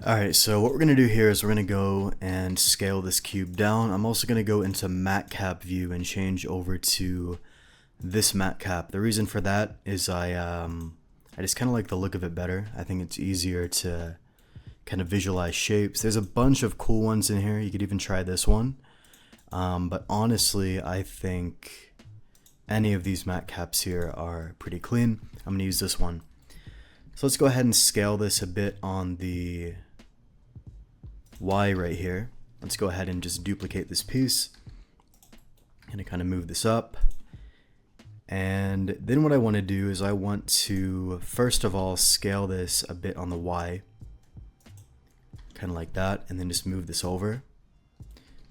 Alright, so what we're going to do here is we're going to go and scale this cube down. I'm also going to go into matte cap view and change over to this matte cap. The reason for that is I just kind of like the look of it better. I think it's easier to kind of visualize shapes. There's a bunch of cool ones in here. You could even try this one. But honestly, I think any of these matte caps here are pretty clean. I'm going to use this one. So let's go ahead and scale this a bit on the Y right here. Let's go ahead and just duplicate this piece. I'm going to kind of move this up. And then what I want to do is I want to first of all scale this a bit on the Y. Kind of like that, and then just move this over.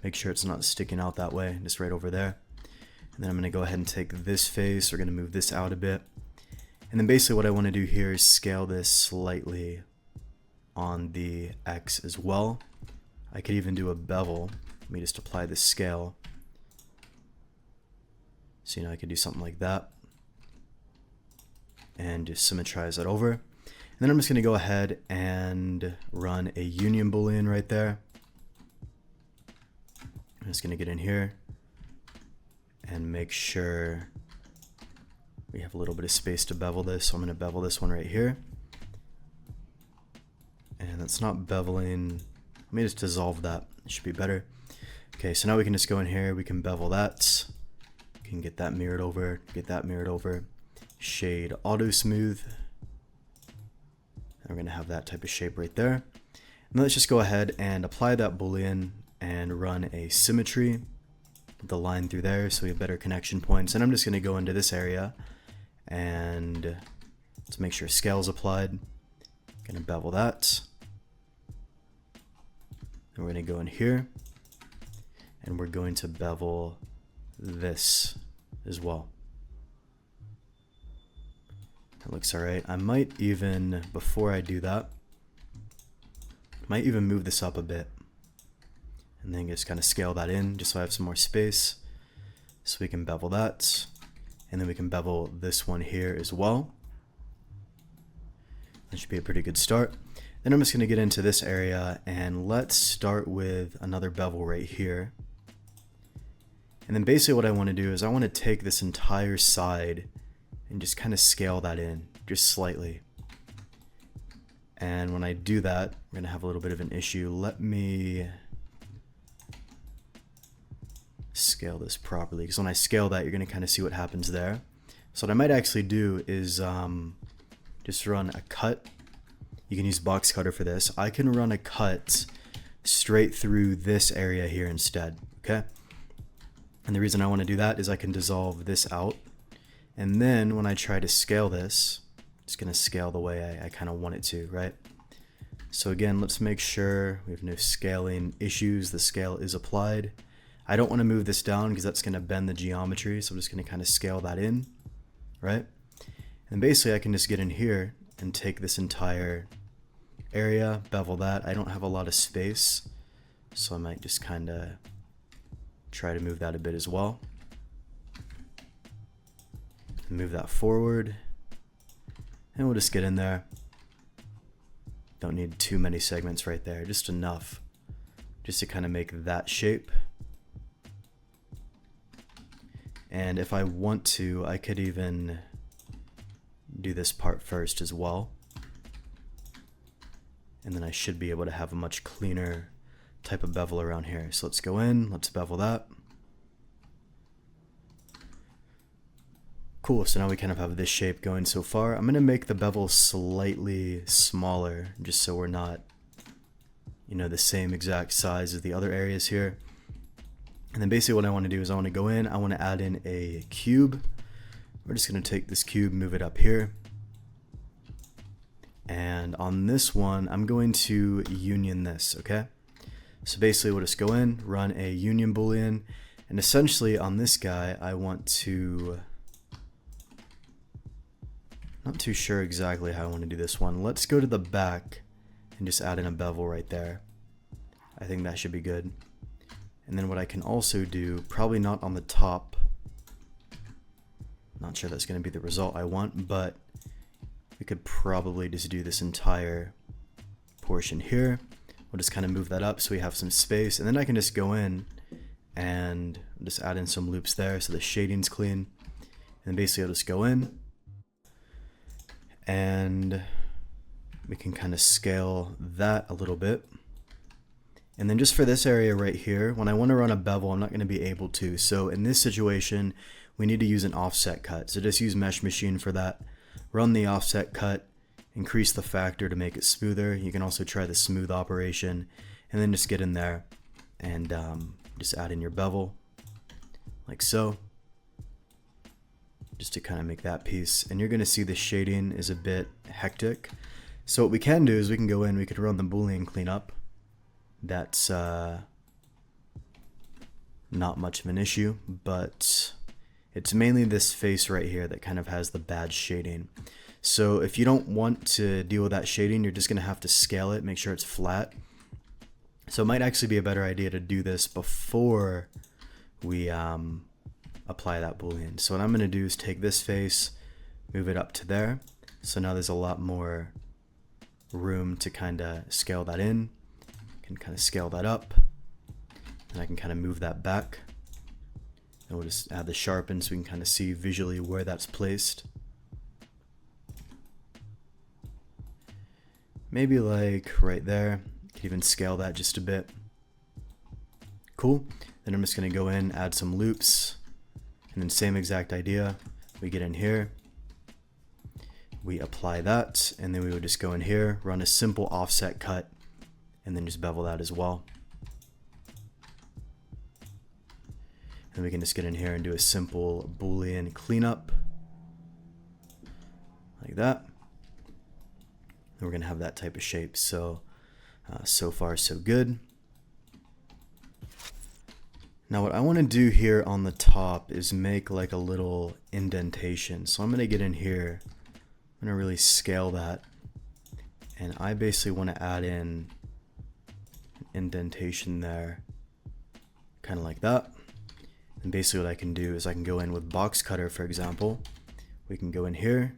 Make sure it's not sticking out that way, just right over there. And then I'm going to go ahead and take this face. We're going to move this out a bit. And then basically what I want to do here is scale this slightly on the X as well. I could even do a bevel. Let me just apply this scale. So, I could do something like that. And just symmetrize that over. And then I'm just going to go ahead and run a union Boolean right there. I'm just going to get in here and make sure we have a little bit of space to bevel this. So I'm going to bevel this one right here. And that's not beveling. Let me just dissolve that. It should be better. Okay, so now we can just go in here. We can bevel that. We can get that mirrored over. Get that mirrored over. Shade auto smooth. And we're going to have that type of shape right there. And let's just go ahead and apply that Boolean and run a symmetry. The line through there so we have better connection points. And I'm just going to go into this area and let's make sure scale is applied. Going to bevel that. And we're going to go in here and we're going to bevel this as well. That looks alright. I might even, before I do that, might even move this up a bit and then just kind of scale that in just so I have some more space. So we can bevel that, and then we can bevel this one here as well. That should be a pretty good start. Then I'm just going to get into this area and let's start with another bevel right here. And then basically what I want to do is I want to take this entire side and just kind of scale that in just slightly. And when I do that, we're going to have a little bit of an issue. Let me scale this properly, because when I scale that, you're going to kind of see what happens there. So what I might actually do is just run a cut. You can use box cutter for this. I can run a cut straight through this area here instead, okay? And the reason I want to do that is I can dissolve this out. And then when I try to scale this, it's going to scale the way I kind of want it to, right? So again, let's make sure we have no scaling issues. The scale is applied. I don't want to move this down because that's going to bend the geometry. So I'm just going to kind of scale that in, right? And basically I can just get in here and take this entire area, bevel that. I don't have a lot of space, so I might just kind of try to move that a bit as well. Move that forward, and we'll just get in there. Don't need too many segments right there, just enough just to kind of make that shape. And if I want to, I could even do this part first as well. And then I should be able to have a much cleaner type of bevel around here. So let's go in, let's bevel that. Cool, so now we kind of have this shape going so far. I'm going to make the bevel slightly smaller just so we're not, the same exact size as the other areas here. And then basically what I want to do is I want to go in, I want to add in a cube. We're just going to take this cube, move it up here. And on this one, I'm going to union this, okay? So basically we'll just go in, run a union Boolean, and essentially on this guy, I want to, not too sure exactly how I want to do this one. Let's go to the back and just add in a bevel right there. I think that should be good. And then what I can also do, probably not on the top, not sure that's going to be the result I want, but we could probably just do this entire portion here. We'll just kind of move that up so we have some space, and then I can just go in and just add in some loops there so the shading's clean. And basically I'll just go in and we can kind of scale that a little bit. And then just for this area right here, when I want to run a bevel, I'm not going to be able to. So in this situation, we need to use an offset cut. So just use Mesh Machine for that. Run the offset cut, increase the factor to make it smoother. You can also try the smooth operation, and then just get in there and just add in your bevel like so, just to kind of make that piece. And you're going to see the shading is a bit hectic. So what we can do is we can go in, we could run the Boolean cleanup. That's not much of an issue, but it's mainly this face right here that kind of has the bad shading. So if you don't want to deal with that shading, you're just going to have to scale it, make sure it's flat. So it might actually be a better idea to do this before we apply that Boolean. So what I'm going to do is take this face, move it up to there. So now there's a lot more room to kind of scale that in. Can kind of scale that up, and I can kind of move that back, and we'll just add the sharpen so we can kind of see visually where that's placed. Maybe like right there. Can even scale that just a bit. Cool. Then I'm just going to go in, add some loops, and then same exact idea. We get in here, we apply that, and then we would just go in here, run a simple offset cut, and then just bevel that as well. And we can just get in here and do a simple Boolean cleanup like that. And we're gonna have that type of shape. So so far so good. Now what I want to do here on the top is make like a little indentation. So I'm gonna get in here, I'm gonna really scale that, and I basically want to add in indentation there, kind of like that. And basically what I can do is I can go in with box cutter, for example. We can go in here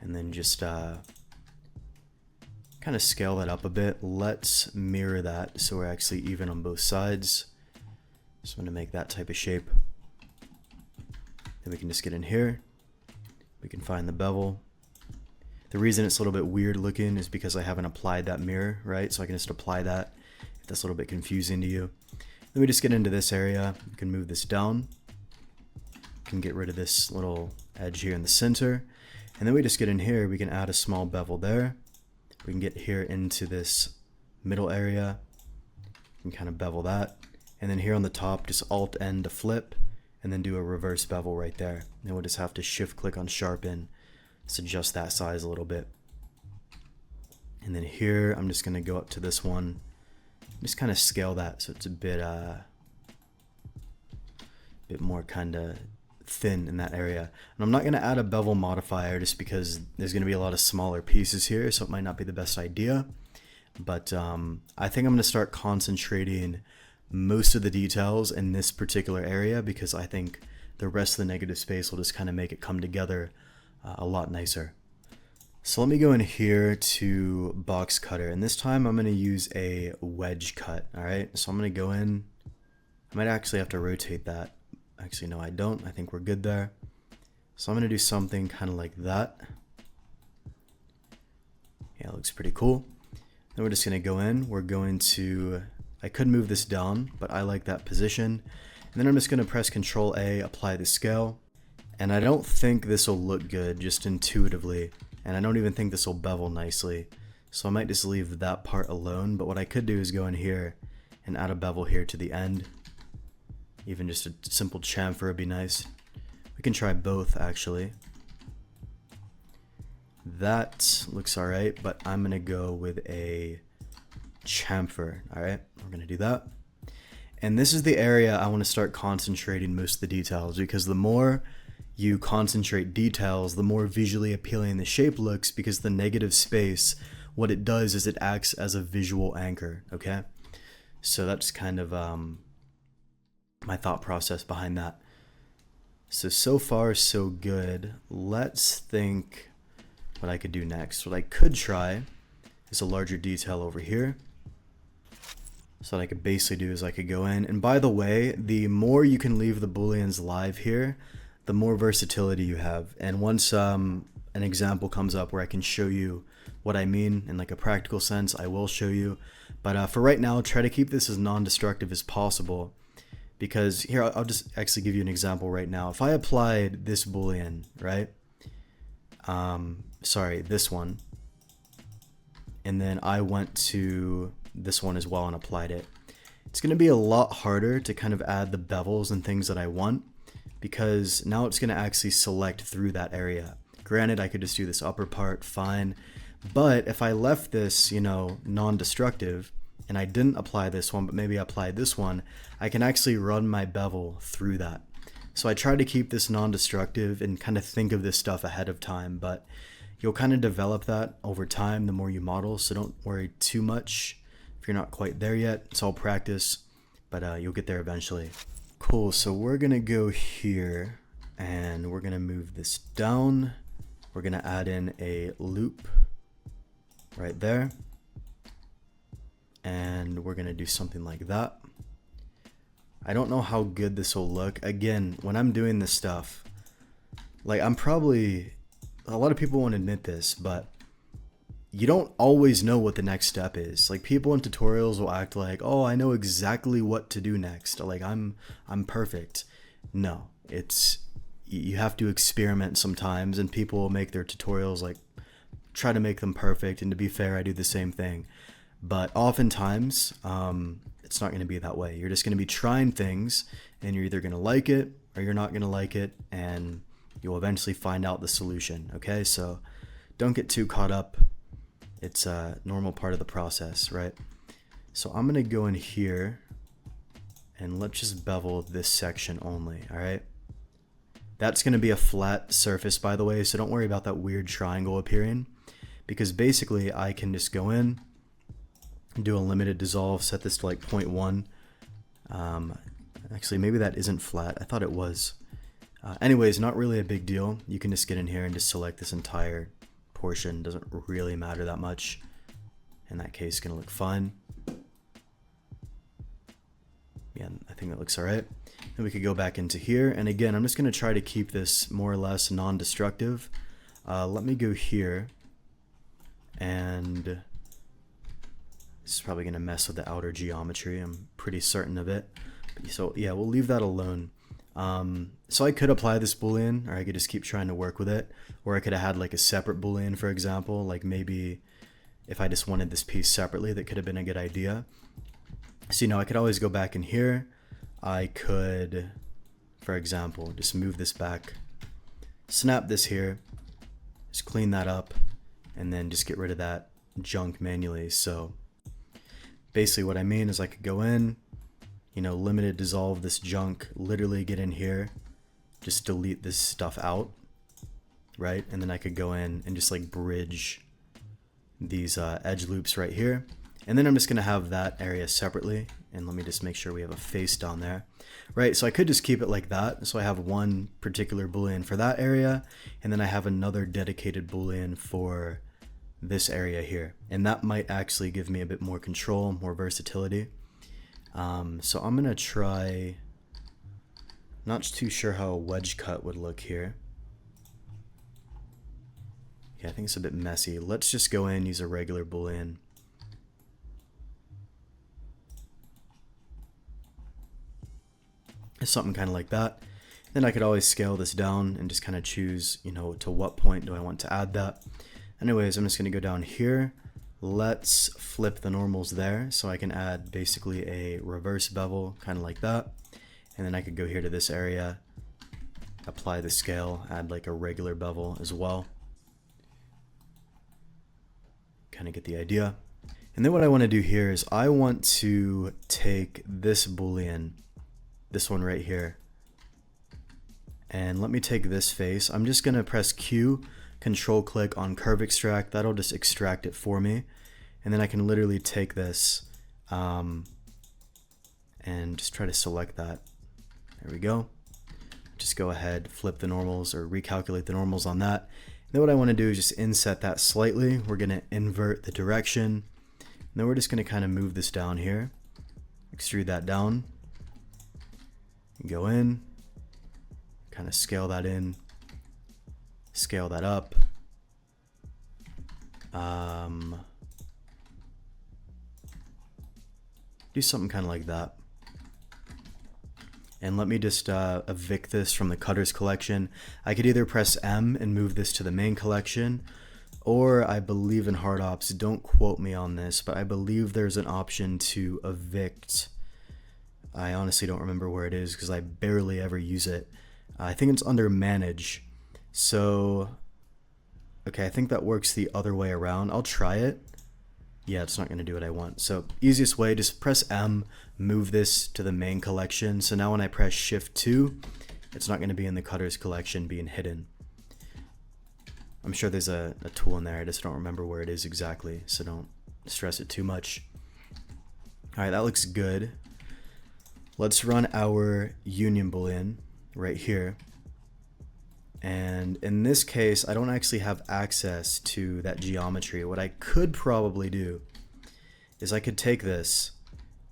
and then just kind of scale that up a bit. Let's mirror that so we're actually even on both sides. So I'm going to make that type of shape. Then we can just get in here, we can find the bevel. The reason it's a little bit weird looking is because I haven't applied that mirror, right? So I can just apply that if that's a little bit confusing to you. Then we just get into this area. We can move this down. We can get rid of this little edge here in the center. And then we just get in here. We can add a small bevel there. We can get here into this middle area. We can kind of bevel that. And then here on the top, just Alt-N to flip, and then do a reverse bevel right there. And we'll just have to shift-click on sharpen. Let's adjust that size a little bit. And then here, I'm just going to go up to this one. Just kind of scale that so it's a bit more kind of thin in that area. And I'm not going to add a bevel modifier just because there's going to be a lot of smaller pieces here, so it might not be the best idea. But I think I'm going to start concentrating most of the details in this particular area because I think the rest of the negative space will just kind of make it come together a lot nicer. So let me go in here to box cutter, and this time I'm going to use a wedge cut. Alright, so I'm going to go in. I might actually have to rotate that. Actually, no, I don't. I think we're good there. So I'm going to do something kind of like that. Yeah, it looks pretty cool. Then we're just going to go in. We're going to, I could move this down, but I like that position. And then I'm just going to press Control A, apply the scale. And I don't think this will look good just intuitively. And I don't even think this will bevel nicely. So I might just leave that part alone. But what I could do is go in here and add a bevel here to the end. Even just a simple chamfer would be nice. We can try both actually. That looks alright, but I'm going to go with a chamfer. Alright, we're going to do that. And this is the area I want to start concentrating most of the details, because the more you concentrate details, the more visually appealing the shape looks, because the negative space, what it does is it acts as a visual anchor, okay? So that's kind of my thought process behind that. So far so good. Let's think what I could do next. What I could try is a larger detail over here. So what I could basically do is I could go in, and by the way, the more you can leave the Booleans live here, the more versatility you have. And once an example comes up where I can show you what I mean in like a practical sense, I will show you. But for right now, try to keep this as non-destructive as possible, because here, I'll just actually give you an example right now. If I applied this Boolean, right? Sorry, this one, and then I went to this one as well and applied it, it's going to be a lot harder to kind of add the bevels and things that I want, because now it's going to actually select through that area. Granted, I could just do this upper part, fine, but if I left this, you know, non-destructive, and I didn't apply this one, but maybe I applied this one, I can actually run my bevel through that. So I try to keep this non-destructive and kind of think of this stuff ahead of time, but you'll kind of develop that over time the more you model, so don't worry too much if you're not quite there yet. It's all practice, but you'll get there eventually. Cool, so we're gonna go here and we're gonna move this down. We're gonna add in a loop right there, and we're gonna do something like that. I don't know how good this will look. Again, when I'm doing this stuff, like a lot of people won't admit this, but you don't always know what the next step is. Like, people in tutorials will act like, oh, I know exactly what to do next. Like, I'm perfect. No, you have to experiment sometimes, and people will make their tutorials like try to make them perfect. And to be fair, I do the same thing. But oftentimes, it's not going to be that way. You're just going to be trying things, and you're either going to like it or you're not going to like it, and you'll eventually find out the solution. Okay, so don't get too caught up. It's a normal part of the process, right? So I'm going to go in here and let's just bevel this section only. All right, that's going to be a flat surface, by the way, so don't worry about that weird triangle appearing, because basically I can just go in, do a limited dissolve, set this to like 0.1. Actually, maybe that isn't flat. I thought it was. Anyways, not really a big deal. You can just get in here and just select this entire portion. Doesn't really matter that much. In that case, gonna look fine. Yeah, I think that looks all right. Then we could go back into here, and again, I'm just gonna try to keep this more or less non-destructive. Let me go here, and this is probably gonna mess with the outer geometry. I'm pretty certain of it. So yeah, we'll leave that alone. So I could apply this Boolean, or I could just keep trying to work with it, or I could have had like a separate Boolean, for example. Like, maybe if I just wanted this piece separately, that could have been a good idea. So, you know, I could always go back in here. I could, for example, just move this back, snap this here, just clean that up, and then just get rid of that junk manually. So basically what I mean is I could go in, you know, limited dissolve this junk, literally get in here, just delete this stuff out, right? And then I could go in and just like bridge these edge loops right here. And then I'm just gonna have that area separately. And let me just make sure we have a face down there, right? So I could just keep it like that. So I have one particular Boolean for that area, and then I have another dedicated Boolean for this area here. And that might actually give me a bit more control, more versatility. So I'm gonna try, not too sure how a wedge cut would look here. Yeah, I think it's a bit messy. Let's just go in and use a regular Boolean. Something kind of like that. Then I could always scale this down and just kind of choose, you know, to what point do I want to add that. Anyways, I'm just gonna go down here. Let's flip the normals there, so I can add basically a reverse bevel, kind of like that. And then I could go here to this area, apply the scale, add like a regular bevel as well. Kind of get the idea. And then what I want to do here is I want to take this Boolean, this one right here, and let me take this face. I'm just going to press Q, control click on curve extract. That'll just extract it for me. And then I can literally take this and just try to select that. There we go. Just go ahead, flip the normals or recalculate the normals on that. Then what I want to do is just inset that slightly. We're going to invert the direction. And then we're just going to kind of move this down here. Extrude that down. Go in. Kind of scale that in. Scale that up. Do something kind of like that. And let me just evict this from the cutters collection. I could either press M and move this to the main collection, or I believe in hard ops, don't quote me on this, but I believe there's an option to evict. I honestly don't remember where it is because I barely ever use it. I think it's under manage. So, okay, I think that works the other way around. I'll try it. Yeah, it's not going to do what I want. So easiest way, just press M, move this to the main collection. So now when I press Shift 2, it's not going to be in the cutters collection being hidden. I'm sure there's a tool in there. I just don't remember where it is exactly. So don't stress it too much. All right, that looks good. Let's run our union boolean right here. And in this case, I don't actually have access to that geometry. What I could probably do is I could take this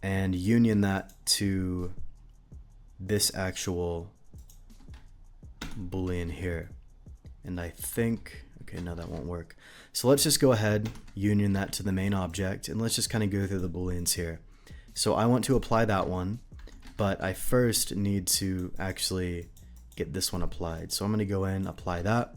and union that to this actual boolean here. And I think, okay, no, that won't work. So let's just go ahead, union that to the main object, and let's just kind of go through the booleans here. So I want to apply that one, but I first need to actually get this one applied. So I'm going to go in, apply that.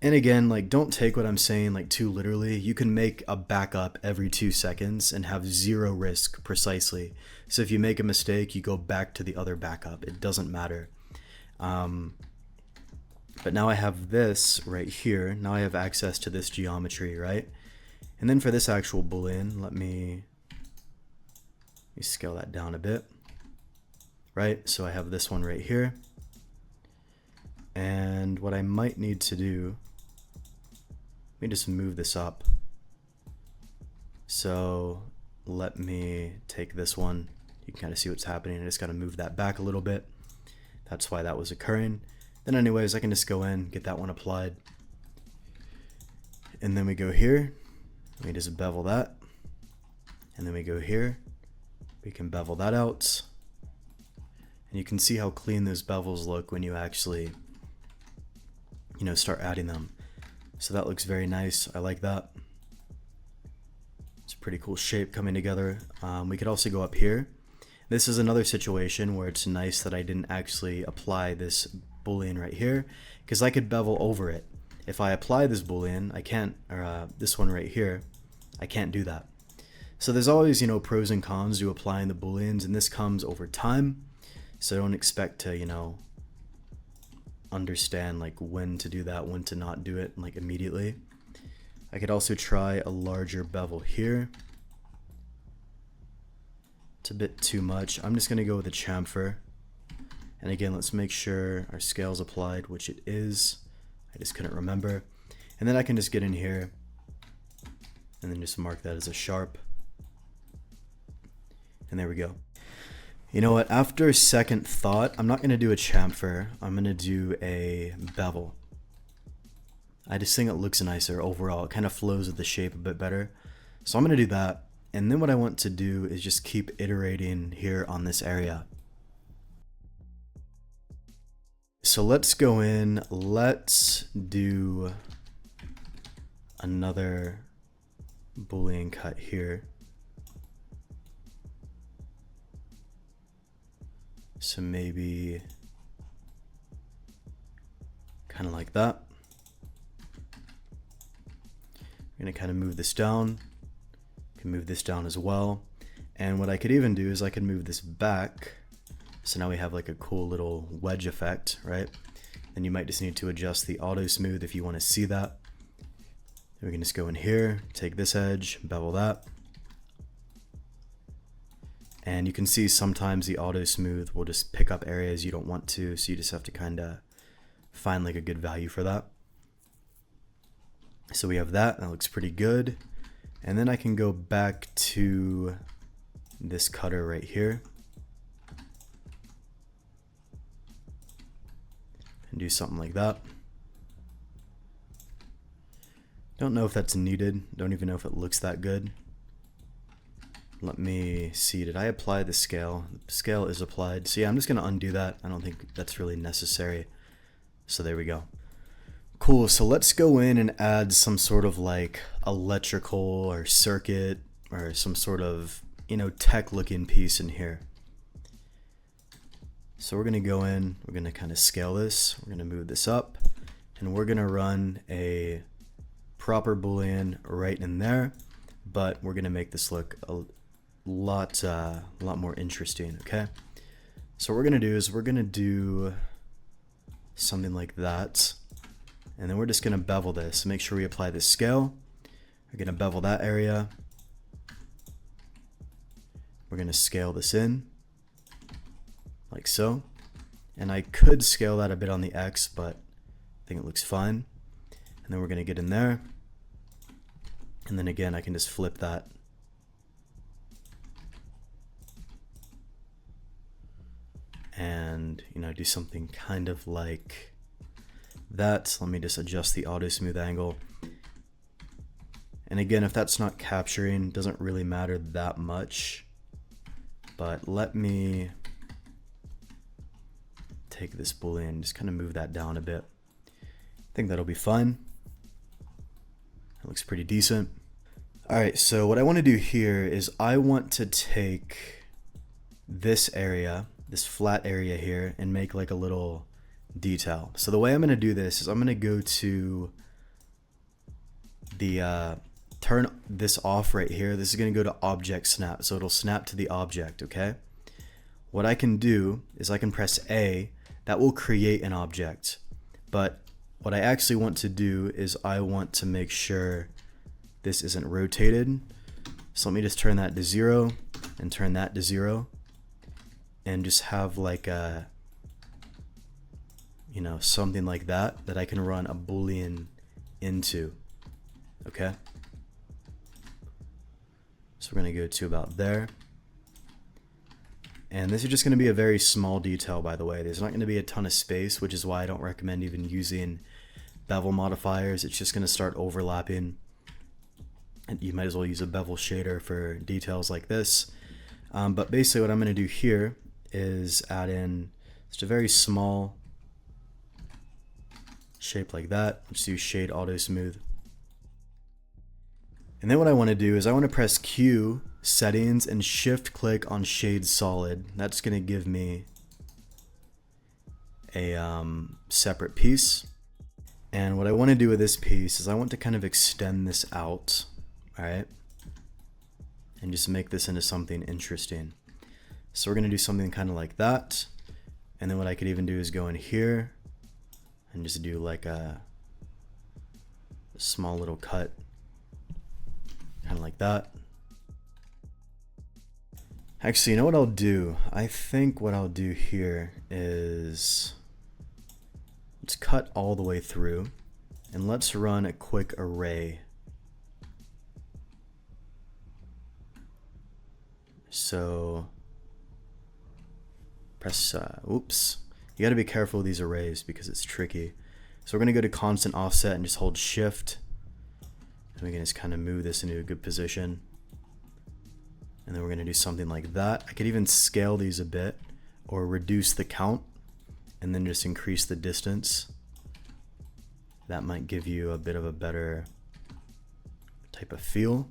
And again, like, don't take what I'm saying like too literally. You can make a backup every 2 seconds and have zero risk precisely. So if you make a mistake, you go back to the other backup. It doesn't matter. But now I have this right here. Now I have access to this geometry, right? And then for this actual boolean, let me scale that down a bit, right? So I have this one right here. And what I might need to do, let me just move this up. So let me take this one. You can kind of see what's happening. I just got to move that back a little bit. That's why that was occurring. Then anyways, I can just go in, get that one applied. And then we go here. Let me just bevel that. And then we go here. We can bevel that out. And you can see how clean those bevels look when you actually, you know, start adding them. So that looks very nice. I like that. It's a pretty cool shape coming together. We could also go up here. This is another situation where it's nice that I didn't actually apply this boolean right here, because I could bevel over it. If I apply this boolean, I can't, or this one right here, I can't do that. So there's always, you know, pros and cons to applying the booleans, and this comes over time. So don't expect to, you know, understand like when to do that, when to not do it like immediately. I could also try a larger bevel here. It's a bit too much. I'm just gonna go with a chamfer. And again, let's make sure our scale's applied, which it is. I just couldn't remember. And then I can just get in here and then just mark that as a sharp. And there we go. You know what, after second thought, I'm not going to do a chamfer. I'm going to do a bevel. I just think it looks nicer overall. It kind of flows with the shape a bit better. So I'm going to do that. And then what I want to do is just keep iterating here on this area. So let's go in, let's do another Boolean cut here. So maybe kind of like that. I'm going to kind of move this down. Can move this down as well. And what I could even do is I could move this back. So now we have like a cool little wedge effect, right? And you might just need to adjust the auto smooth if you want to see that. Then we can just go in here, take this edge, bevel that. And you can see sometimes the auto smooth will just pick up areas you don't want to, so you just have to kind of find like a good value for that. So we have that, that looks pretty good. And then I can go back to this cutter right here and do something like that. Don't know if that's needed. Don't even know if it looks that good. Let me see, did I apply the scale? The scale is applied. So yeah, I'm just gonna undo that. I don't think that's really necessary. So there we go. Cool, so let's go in and add some sort of like electrical or circuit or some sort of, you know, tech looking piece in here. So we're gonna go in, we're gonna kind of scale this, we're gonna move this up, and we're gonna run a proper Boolean right in there, but we're gonna make this look a lot more interesting, okay? So what we're gonna do is we're gonna do something like that, and then we're just gonna bevel this. Make sure we apply the scale. We're gonna bevel that area. We're gonna scale this in, like so. And I could scale that a bit on the X, but I think it looks fine. And then we're gonna get in there. And then again, I can just flip that. And, you know, do something kind of like that. Let me just adjust the auto smooth angle. And again, if that's not capturing, it doesn't really matter that much. But let me take this Boolean, just kind of move that down a bit. I think that'll be fine. It looks pretty decent. Alright, so what I want to do here is I want to take this area, this flat area here, and make like a little detail. So the way I'm going to do this is I'm going to go to the turn this off right here. This is going to go to object snap, so it'll snap to the object, okay? What I can do is I can press A, that will create an object. But what I actually want to do is I want to make sure this isn't rotated. So let me just turn that to 0 and turn that to 0 and just have like a, you know, something like that I can run a Boolean into, okay? So we're gonna go to about there. And this is just going to be a very small detail, by the way. There's not going to be a ton of space, which is why I don't recommend even using bevel modifiers. It's just going to start overlapping. And you might as well use a bevel shader for details like this. But basically what I'm going to do here is add in just a very small shape like that. Just use shade auto smooth. And then what I want to do is I want to press Q, settings, and shift click on shade solid. That's going to give me a separate piece. And what I want to do with this piece is I want to kind of extend this out, alright? And just make this into something interesting. So we're going to do something kind of like that. And then what I could even do is go in here and just do like a small little cut. Kind of like that. Actually, you know what I'll do? I think what I'll do here is let's cut all the way through and let's run a quick array. So press, oops. You gotta be careful with these arrays because it's tricky. So we're gonna go to constant offset and just hold shift. And we can just kind of move this into a good position. And then we're going to do something like that. I could even scale these a bit or reduce the count and then just increase the distance. That might give you a bit of a better type of feel.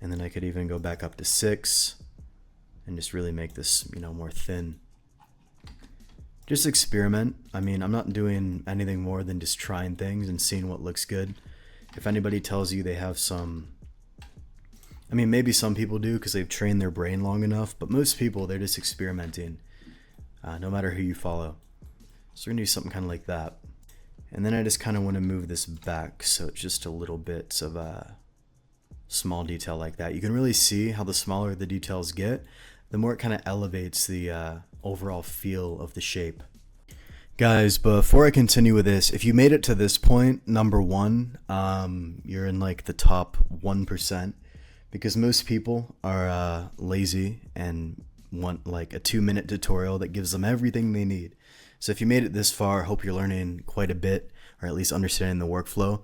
And then I could even go back up to 6 and just really make this, you know, more thin. Just experiment. I mean, I'm not doing anything more than just trying things and seeing what looks good. If anybody tells you they have some, I mean, maybe some people do because they've trained their brain long enough, but most people, they're just experimenting, no matter who you follow. So we're gonna do something kind of like that. And then I just kind of want to move this back so it's just a little bit of a small detail like that. You can really see how the smaller the details get, the more it kind of elevates the overall feel of the shape. Guys, before I continue with this, if you made it to this point, number one, you're in like the top 1%, because most people are lazy and want like a 2-minute tutorial that gives them everything they need. So if you made it this far, I hope you're learning quite a bit, or at least understanding the workflow.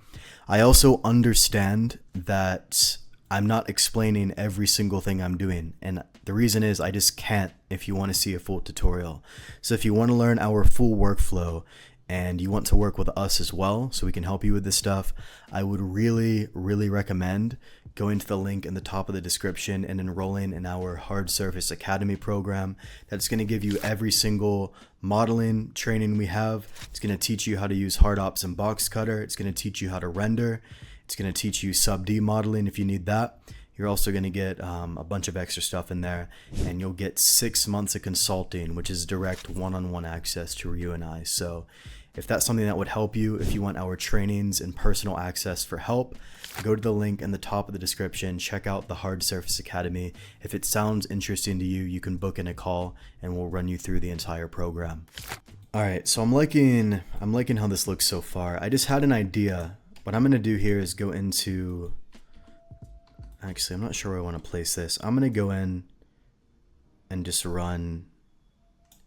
I also understand that I'm not explaining every single thing I'm doing, and the reason is I just can't if you want to see a full tutorial. So if you want to learn our full workflow and you want to work with us as well so we can help you with this stuff, I would really recommend going to the link in the top of the description and enrolling in our Hard Surface Academy program. That's going to give you every single modeling training we have. It's going to teach you how to use hard ops and box cutter. It's going to teach you how to render. It's going to teach you sub D modeling if you need that. You're also going to get a bunch of extra stuff in there, and you'll get 6 months of consulting, which is direct one-on-one access to you and I. So if that's something that would help you, if you want our trainings and personal access for help, go to the link in the top of the description, check out the Hard Surface Academy. If it sounds interesting to you, you can book in a call and we'll run you through the entire program. All right, so I'm liking how this looks so far. I just had an idea. What I'm gonna do here is go into, actually, I'm not sure where I want to place this. I'm gonna go in and just run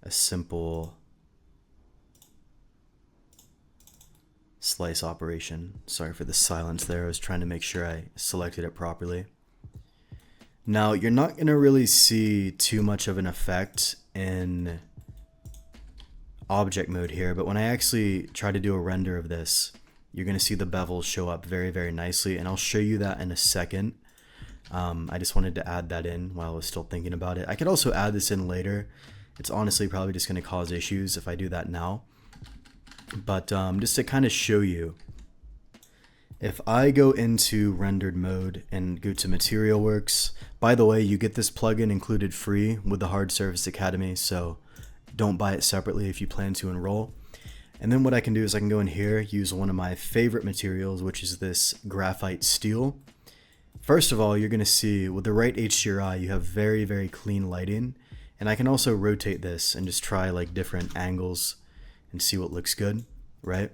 a simple slice operation. Sorry for the silence there. I was trying to make sure I selected it properly. Now, you're not going to really see too much of an effect in object mode here, but when I actually try to do a render of this, you're going to see the bevels show up very nicely, and I'll show you that in a second. I just wanted to add that in while I was still thinking about it. I could also add this in later. It's honestly probably just going to cause issues if I do that now. But just to kind of show you, if I go into rendered mode and go to Material Works, by the way, you get this plugin included free with the Hard Surface Academy, so don't buy it separately if you plan to enroll. And then what I can do is I can go in here, use one of my favorite materials, which is this graphite steel. First of all, you're going to see with the right HDRI, you have very clean lighting. And I can also rotate this and just try like different angles and see what looks good, right?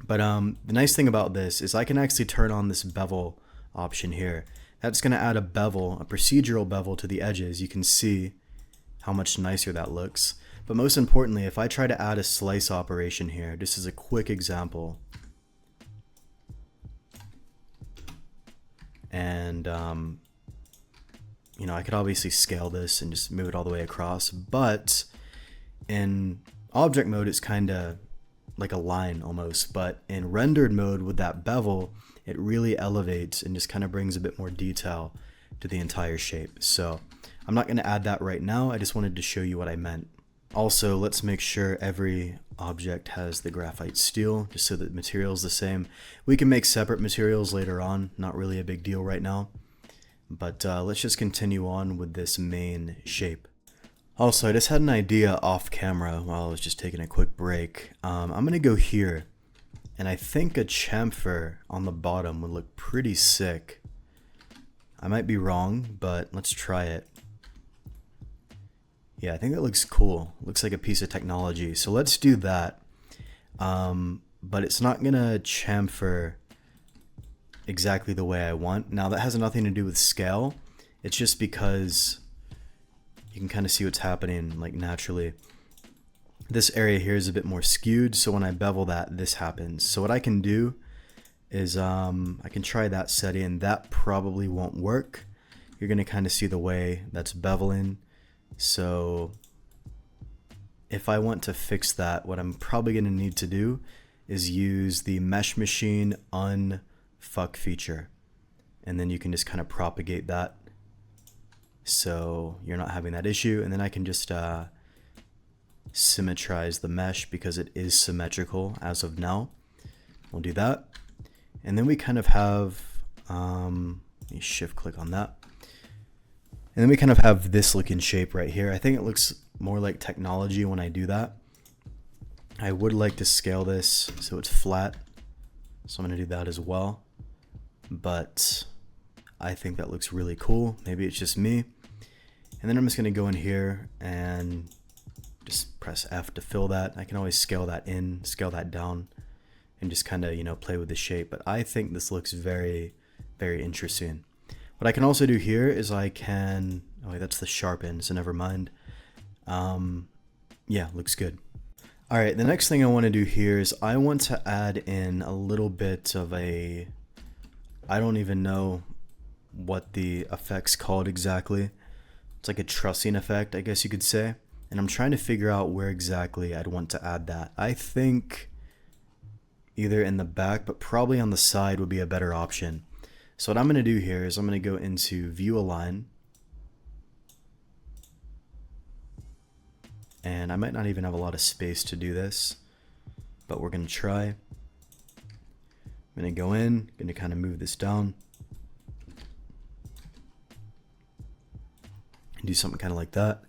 But the nice thing about this is I can actually turn on this bevel option here. That's going to add a bevel, a procedural bevel to the edges. You can see how much nicer that looks. But most importantly, if I try to add a slice operation here, just as a quick example, and you know, I could obviously scale this and just move it all the way across, but in object mode it's kind of like a line almost, but in rendered mode with that bevel, it really elevates and just kind of brings a bit more detail to the entire shape. So I'm not going to add that right now. I just wanted to show you what I meant. Also, let's make sure every object has the graphite steel, just so that the material is the same. We can make separate materials later on, not really a big deal right now. But let's just continue on with this main shape. Also, I just had an idea off camera while I was just taking a quick break. I'm going to go here, and I think a chamfer on the bottom would look pretty sick. I might be wrong, but let's try it. Yeah, I think that looks cool. Looks like a piece of technology. So let's do that. But it's not going to chamfer exactly the way I want. Now, that has nothing to do with scale. It's just because you can kind of see what's happening like naturally. This area here is a bit more skewed, so when I bevel that, this happens. So what I can do is I can try that setting. That probably won't work. You're going to kind of see the way that's beveling. So if I want to fix that, what I'm probably going to need to do is use the Mesh Machine unfuck feature. And then you can just kind of propagate that so you're not having that issue. And then I can just symmetrize the mesh because it is symmetrical as of now. We'll do that. And then we kind of have, let me shift click on that. And then we kind of have this looking shape right here. I think it looks more like technology when I do that. I would like to scale this so it's flat. So I'm going to do that as well. But I think that looks really cool. Maybe it's just me. And then I'm just going to go in here and just press F to fill that. I can always scale that in, scale that down, and just kind of, you know, play with the shape. But I think this looks very interesting. What I can also do here is I can, oh wait, that's the sharpen, so never mind. Yeah, looks good. All right, the next thing I want to do here is I want to add in a little bit of a, I don't even know what the effect's called exactly. It's like a trussing effect, I guess you could say. And I'm trying to figure out where exactly I'd want to add that. I think either in the back, but probably on the side would be a better option. So what I'm going to do here is I'm going to go into View Align. And I might not even have a lot of space to do this, but we're going to try. I'm going to go in, going to kind of move this down. Do something kind of like that.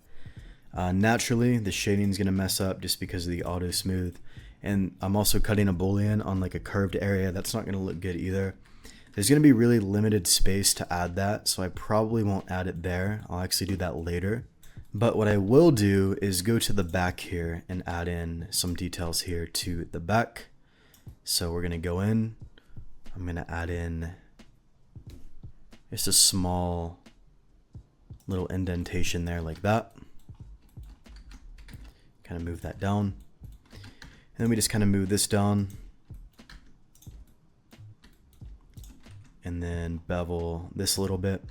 Naturally, the shading is going to mess up just because of the auto smooth. And I'm also cutting a Boolean on like a curved area. That's not going to look good either. There's going to be really limited space to add that, so I probably won't add it there. I'll actually do that later. But what I will do is go to the back here and add in some details here to the back. So we're going to go in. I'm going to add in just a small little indentation there like that. Kind of move that down. And then we just kind of move this down. And then bevel this a little bit.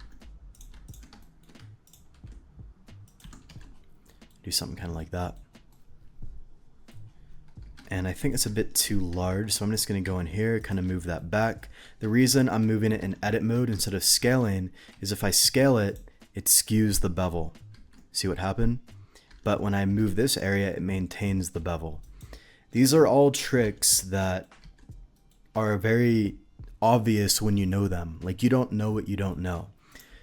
Do something kind of like that. And I think it's a bit too large, so I'm just going to go in here, kind of move that back. The reason I'm moving it in edit mode instead of scaling is if I scale it, it skews the bevel. See what happened? But when I move this area, it maintains the bevel. These are all tricks that are very obvious when you know them. Like, you don't know what you don't know.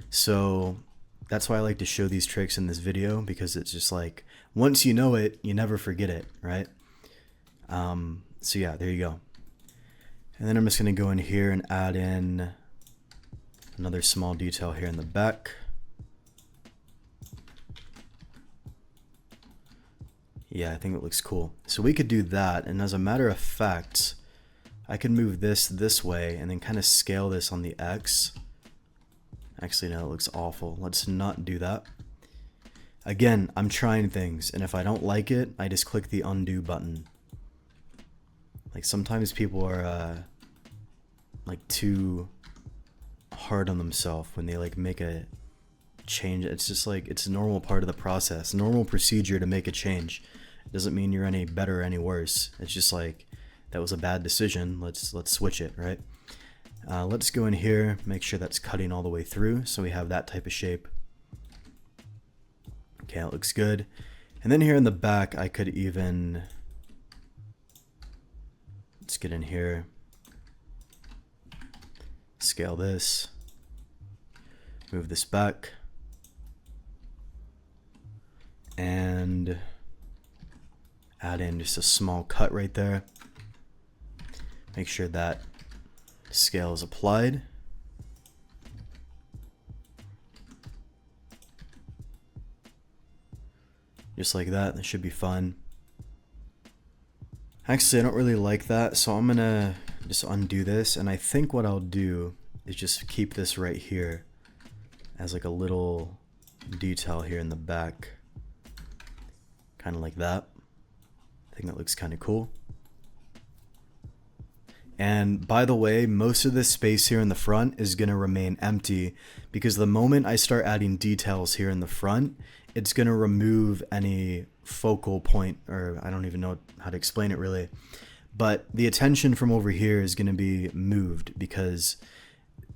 So that's why I like to show these tricks in this video, because it's just like, once you know it, you never forget it, right? So yeah, there you go. And then I'm just going to go in here and add in another small detail here in the back. Yeah, I think it looks cool. So we could do that, and as a matter of fact, I could move this way and then kind of scale this on the X. Actually, no, it looks awful. Let's not do that. Again, I'm trying things, and if I don't like it, I just click the undo button. Like, sometimes people are like too hard on themselves when they like make a change. It's just like, it's a normal part of the process, normal procedure to make a change. It doesn't mean you're any better or any worse. It's just like, that was a bad decision. Let's switch it, right? Let's go in here, make sure that's cutting all the way through, so we have that type of shape. Okay, it looks good. And then here in the back, I could even, let's get in here, scale this, move this back, and add in just a small cut right there. Make sure that scale is applied. Just like that. That should be fun. Actually, I don't really like that, so I'm gonna just undo this, and I think what I'll do is just keep this right here as like a little detail here in the back, kind of like that. I think that looks kind of cool. And by the way, most of this space here in the front is going to remain empty, because the moment I start adding details here in the front, it's going to remove any focal point, or I don't even know how to explain it really. But the attention from over here is going to be moved, because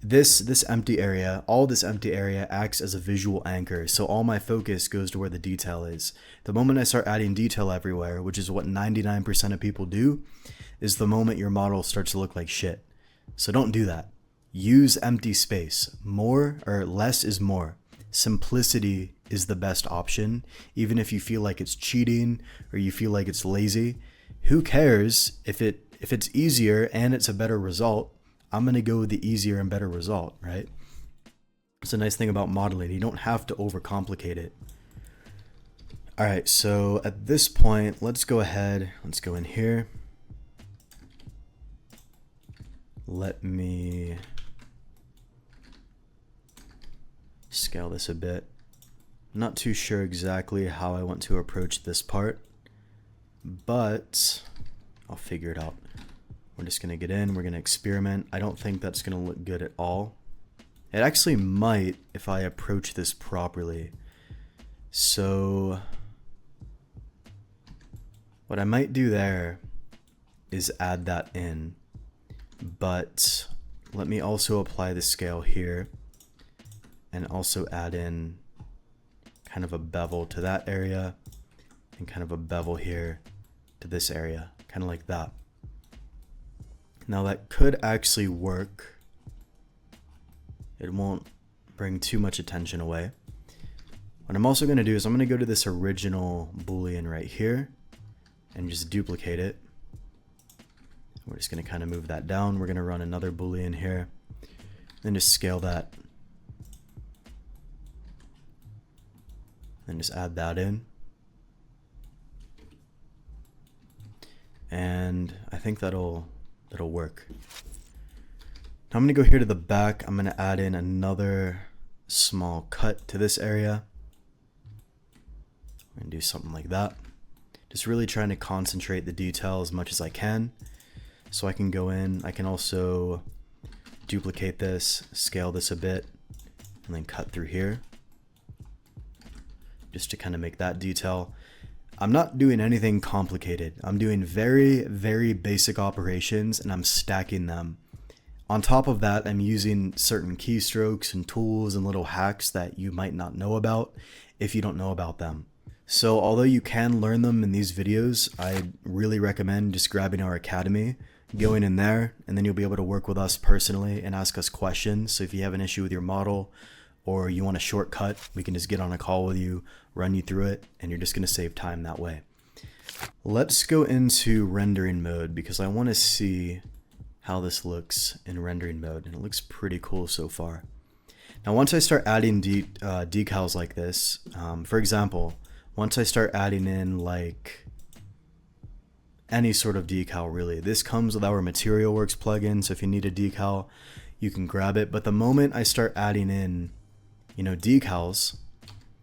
this empty area, all this empty area acts as a visual anchor. So all my focus goes to where the detail is. The moment I start adding detail everywhere, which is what 99% of people do, is the moment your model starts to look like shit. So don't do that. Use empty space. More or less is more. Simplicity is the best option, even if you feel like it's cheating or you feel like it's lazy. Who cares if it's easier and it's a better result? I'm gonna go with the easier and better result, right? It's a nice thing about modeling. You don't have to overcomplicate it. All right, so at this point, let's go ahead. Let's go in here. Let me scale this a bit. I'm not too sure exactly how I want to approach this part. but I'll figure it out. We're just gonna get in, we're gonna experiment. I don't think that's gonna look good at all. It actually might if I approach this properly. So what I might do there is add that in, but let me also apply the scale here and also add in kind of a bevel to that area and kind of a bevel here to this area, kind of like that. Now that could actually work. It won't bring too much attention away. What I'm also going to do is I'm going to go to this original Boolean right here and just duplicate it. We're just going to kind of move that down. We're going to run another Boolean here, then just scale that, and just add that in. And I think that'll work. Now I'm going to go here to the back. I'm going to add in another small cut to this area. I'm going to do something like that. Just really trying to concentrate the detail as much as I can. So I can go in, I can also duplicate this, scale this a bit, and then cut through here. Just to kind of make that detail. I'm not doing anything complicated. I'm doing very, very basic operations and I'm stacking them. On top of that, I'm using certain keystrokes and tools and little hacks that you might not know about if you don't know about them. So although you can learn them in these videos, I really recommend just grabbing our academy, going in there, and then you'll be able to work with us personally and ask us questions. So if you have an issue with your model or you want a shortcut, we can just get on a call with you, run you through it, and you're just going to save time that way. Let's go into rendering mode because I want to see how this looks in rendering mode, and it looks pretty cool so far. Now once I start adding decals like this, for example, once I start adding in like any sort of decal really, this comes with our Materialworks plugin, so if you need a decal you can grab it. But the moment I start adding in, you know, decals,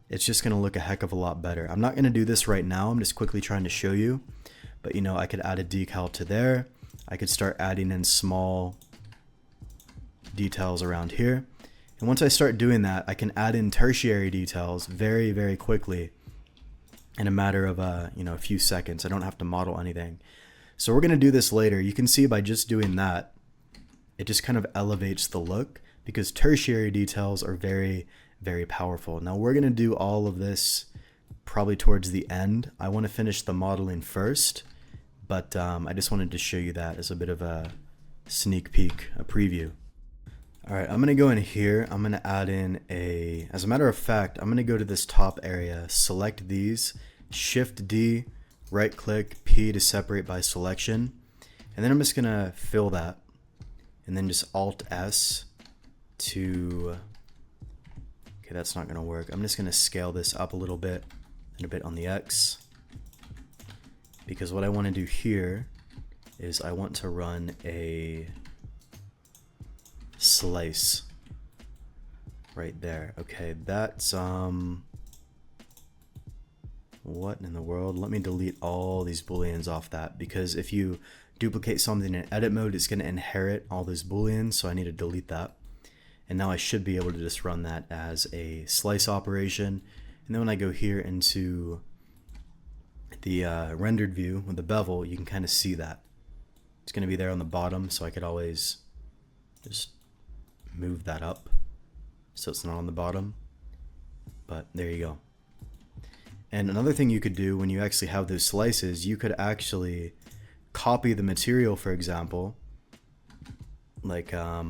it's just going to look a heck of a lot better. I'm not going to do this right now, I'm just quickly trying to show you, but you know, I could add a decal to there. I could start adding in small details around here, and once I start doing that, I can add in tertiary details very, very quickly in a matter of you know, a few seconds. I don't have to model anything. So we're going to do this later. You can see by just doing that, it just kind of elevates the look because tertiary details are very, very powerful. Now we're going to do all of this probably towards the end. I want to finish the modeling first, but I just wanted to show you that as a bit of a sneak peek, a preview. All right, I'm going to go in here. I'm going to add in as a matter of fact, I'm going to go to this top area, select these, Shift D, right click, P to separate by selection. And then I'm just going to fill that, and then just Alt S to, okay, that's not going to work. I'm just going to scale this up a little bit and a bit on the X, because what I want to do here is I want to run a slice right there. Okay, that's what in the world? Let me delete all these booleans off that, because if you duplicate something in edit mode, it's going to inherit all those booleans, so I need to delete that. And now I should be able to just run that as a slice operation. And then when I go here into the rendered view with the bevel, you can kind of see that it's going to be there on the bottom, so I could always just move that up so it's not on the bottom. But there you go. And another thing you could do when you actually have those slices, you could actually copy the material, for example, like let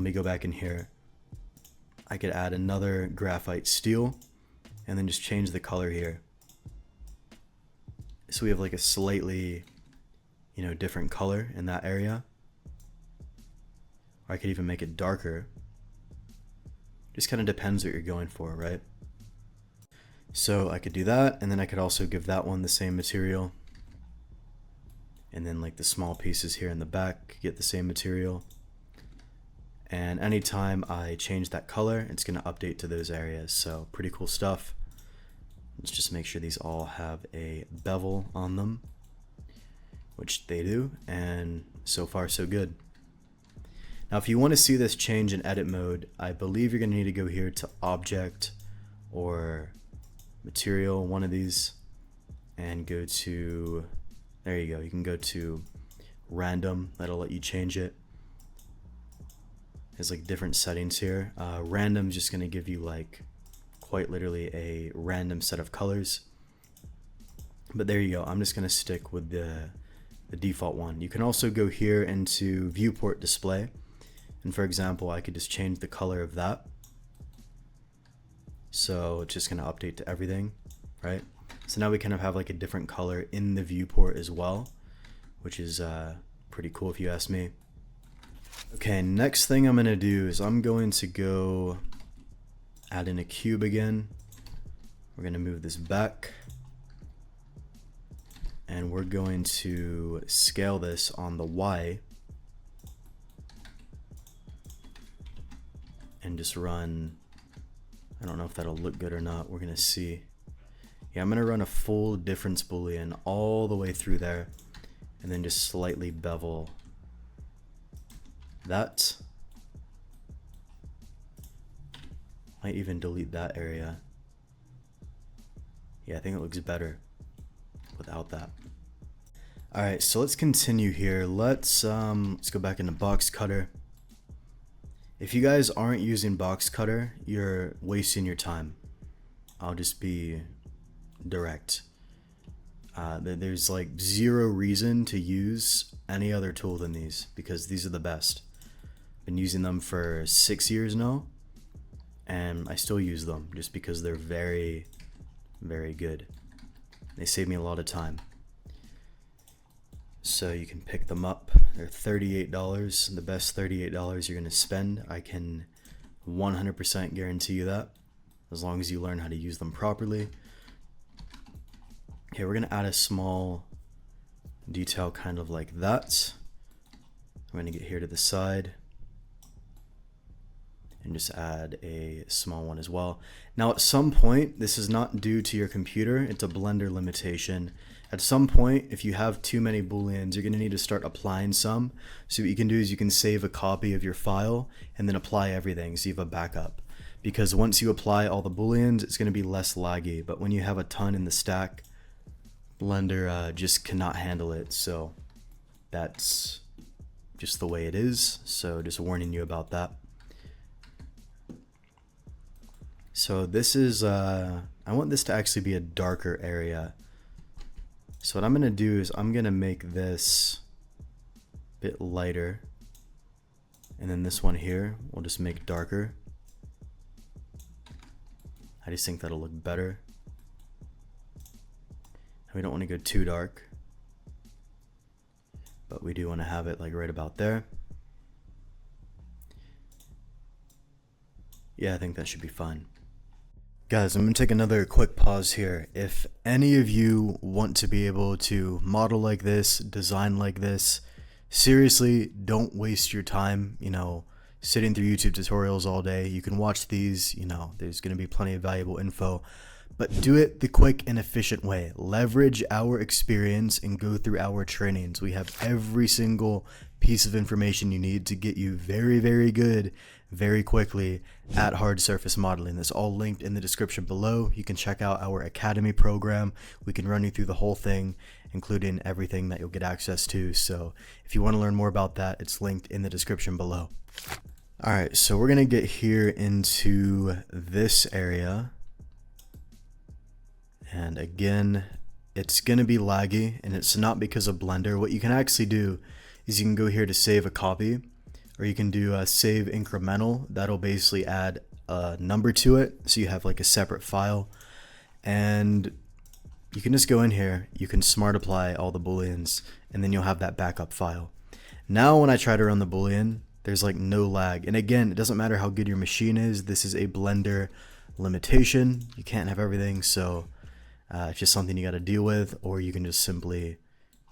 me go back in here. I could add another graphite steel and then just change the color here, so we have like a slightly, you know, different color in that area. Or I could even make it darker. Just kind of depends what you're going for, right? So I could do that, and then I could also give that one the same material, and then like the small pieces here in the back get the same material. And anytime I change that color, it's going to update to those areas. So pretty cool stuff. Let's just make sure these all have a bevel on them, which they do, and so far so good. Now if you want to see this change in edit mode, I believe you're going to need to go here to object or material, one of these, and go to, there you go, you can go to random, that'll let you change it. There's like different settings here. Random is just going to give you like quite literally a random set of colors, but there you go. I'm just going to stick with the default one. You can also go here into viewport display, and for example I could just change the color of that, so it's just going to update to everything, right? So now we kind of have like a different color in the viewport as well, which is pretty cool if you ask me. Okay, next thing I'm going to do is I'm going to go add in a cube again. We're going to move this back, and we're going to scale this on the Y and just run, I don't know if that'll look good or not, we're going to see. Yeah, I'm going to run a full difference Boolean all the way through there, and then just slightly bevel that. Might even delete that area. Yeah, I think it looks better without that. Alright, so let's continue here. Let's go back into box cutter. If you guys aren't using box cutter, you're wasting your time. I'll just be direct. There's like zero reason to use any other tool than these, because these are the best. Been using them for 6 years now, and I still use them just because they're very, very good. They save me a lot of time. So you can pick them up. They're $38, the best $38 you're going to spend. I can 100% guarantee you that, as long as you learn how to use them properly. Okay, we're going to add a small detail kind of like that. I'm going to get here to the side and just add a small one as well. Now at some point, this is not due to your computer, it's a Blender limitation. At some point, if you have too many Booleans, you're going to need to start applying some. So what you can do is you can save a copy of your file and then apply everything so you have a backup. Because once you apply all the Booleans, it's going to be less laggy. But when you have a ton in the stack, Blender just cannot handle it. So that's just the way it is. So just warning you about that. So this is, I want this to actually be a darker area. So what I'm going to do is I'm going to make this a bit lighter. And then this one here, we'll just make darker. I just think that'll look better. We don't want to go too dark, but we do want to have it like right about there. Yeah, I think that should be fine. Guys, I'm going to take another quick pause here. If any of you want to be able to model like this, design like this, seriously, don't waste your time, sitting through YouTube tutorials all day. You can watch these, there's going to be plenty of valuable info, but do it the quick and efficient way. Leverage our experience and go through our trainings. We have every single piece of information you need to get you very, very good very quickly at hard surface modeling. That's all linked in the description below. You can check out our academy program. We can run you through the whole thing, including everything that you'll get access to. So if you want to learn more about that, it's linked in the description below. All right, so we're gonna get here into this area, and again, it's gonna be laggy, and it's not because of Blender. What you can actually do is you can go here to save a copy, or you can do a save incremental. That'll basically add a number to it, so you have like a separate file, and you can just go in here, you can smart apply all the Booleans, and then you'll have that backup file. Now when I try to run the Boolean, there's like no lag, and again, it doesn't matter how good your machine is, this is a Blender limitation. You can't have everything, so it's just something you got to deal with, or you can just simply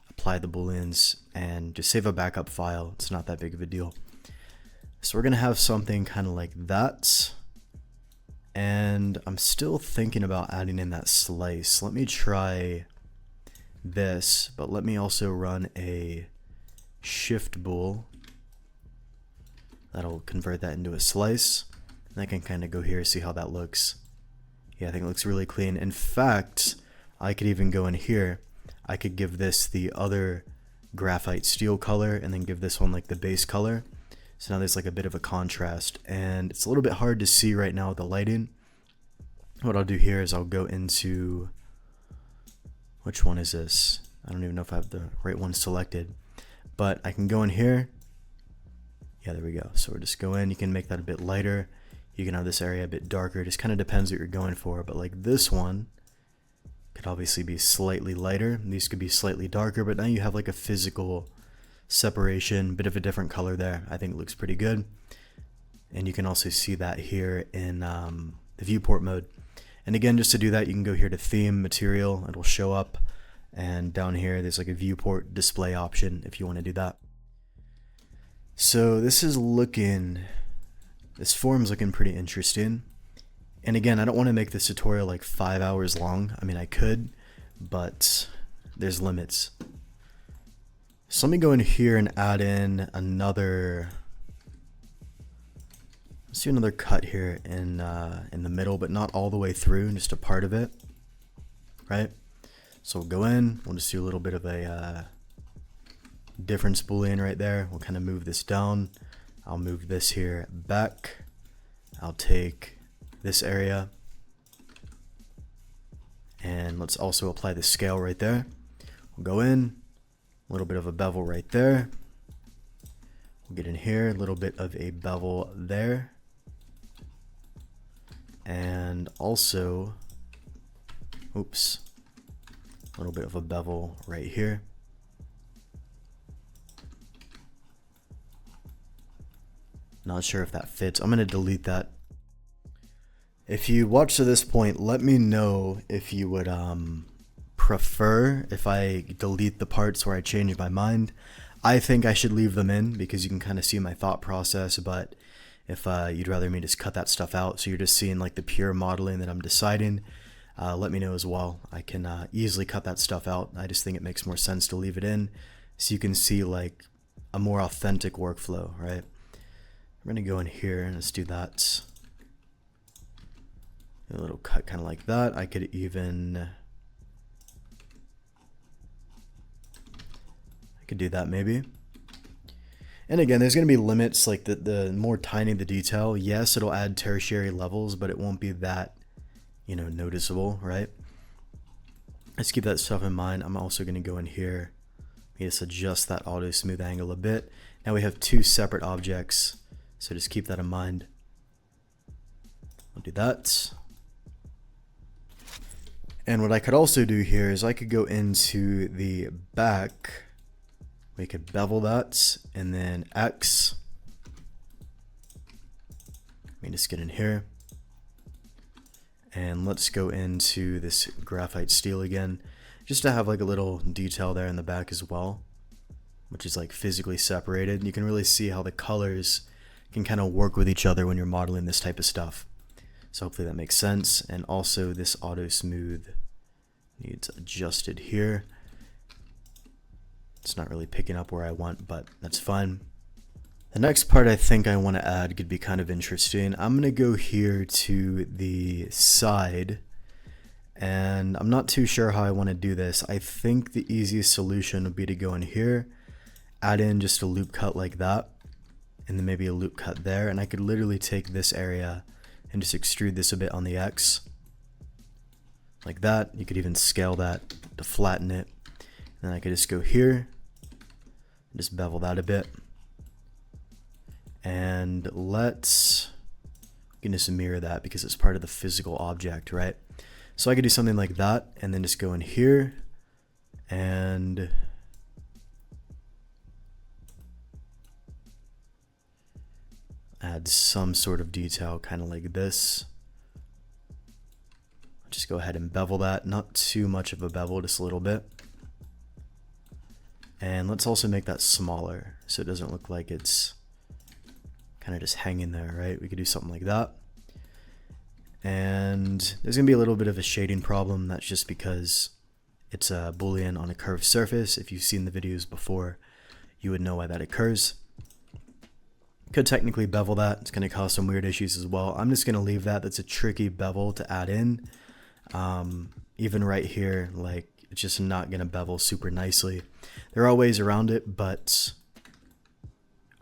apply the Booleans and just save a backup file. It's not that big of a deal. So we're gonna have something kind of like that, And I'm still thinking about adding in that slice. Let me try this, but let me also run a shift bool. That'll convert that into a slice. And I can kind of go here, see how that looks. Yeah, I think it looks really clean. In fact, I could even go in here. I could give this the other graphite steel color and then give this one like the base color. So now there's like a bit of a contrast, and it's a little bit hard to see right now with the lighting. What I'll do here is I'll go into, which one is this? I don't even know if I have the right one selected, but I can go in here. Yeah, there we go. So we'll just go in. You can make that a bit lighter. You can have this area a bit darker. It just kind of depends what you're going for. But like this one could obviously be slightly lighter. These could be slightly darker, but now you have like a physical separation, bit of a different color there. I think it looks pretty good. And you can also see that here in the viewport mode. And again, just to do that, you can go here to theme, material, it'll show up. And down here, there's like a viewport display option if you want to do that. So this form's looking pretty interesting. And again, I don't want to make this tutorial like 5 hours long. I mean, I could, but there's limits. So let me go in here and add in another, let's do another cut here in the middle, but not all the way through, just a part of it, right? So we'll go in, we'll just do a little bit of a difference Boolean right there. We'll kind of move this down. I'll move this here back. I'll take this area, and let's also apply the scale right there. We'll go in, a little bit of a bevel right there. We'll get in here, a little bit of a bevel there. And also, oops, a little bit of a bevel right here. Not sure if that fits. I'm going to delete that. If you watch to this point, let me know if you would prefer if I delete the parts where I change my mind. I think I should leave them in because you can kind of see my thought process, but if you'd rather me just cut that stuff out so you're just seeing like the pure modeling that I'm deciding, let me know as well. I can easily cut that stuff out. I just think it makes more sense to leave it in so you can see like a more authentic workflow, right? I'm going to go in here and let's do that. A little cut kind of like that. I could even, I could do that maybe. And again, there's going to be limits, like the more tiny the detail, yes, it'll add tertiary levels, but it won't be that, you know, noticeable, right? Let's keep that stuff in mind. I'm also going to go in here, just adjust that auto smooth angle a bit. Now we have two separate objects, so just keep that in mind. I'll do that. And what I could also do here is I could go into the back. We could bevel that, and then X. Let me just get in here. And let's go into this graphite steel again, just to have like a little detail there in the back as well, which is like physically separated. You can really see how the colors can kind of work with each other when you're modeling this type of stuff. So hopefully that makes sense. And also this auto smooth needs adjusted here. It's not really picking up where I want, but that's fine. The next part I think I want to add could be kind of interesting. I'm going to go here to the side, and I'm not too sure how I want to do this. I think the easiest solution would be to go in here, add in just a loop cut like that, and then maybe a loop cut there, and I could literally take this area and just extrude this a bit on the X like that. You could even scale that to flatten it, and then I could just go here and just bevel that a bit, and let's just mirror that because it's part of the physical object, right? So I could do something like that and then just go in here and add some sort of detail kind of like this. Just go ahead and bevel that, not too much of a bevel, just a little bit. And let's also make that smaller so it doesn't look like it's kind of just hanging there, right? We could do something like that. And there's going to be a little bit of a shading problem. That's just because it's a Boolean on a curved surface. If you've seen the videos before, you would know why that occurs. Could technically bevel that. It's going to cause some weird issues as well. I'm just going to leave that. That's a tricky bevel to add in. Even right here, like, it's just not going to bevel super nicely. There are ways around it, but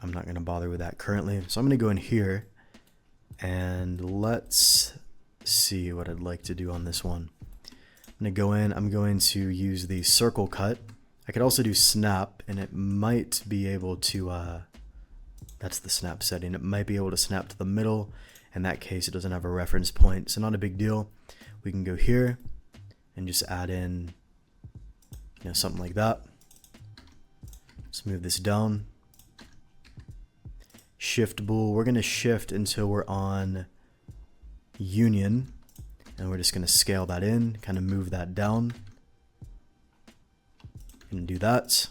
I'm not going to bother with that currently. So I'm going to go in here and let's see what I'd like to do on this one. I'm going to go in, I'm going to use the circle cut. I could also do snap, and it might be able to, that's the snap setting. It might be able to snap to the middle. In that case, it doesn't have a reference point, so not a big deal. We can go here and just add in, you know, something like that. Let's move this down. Shift bool, we're going to shift until we're on union, and we're just going to scale that in, kind of move that down, and do that.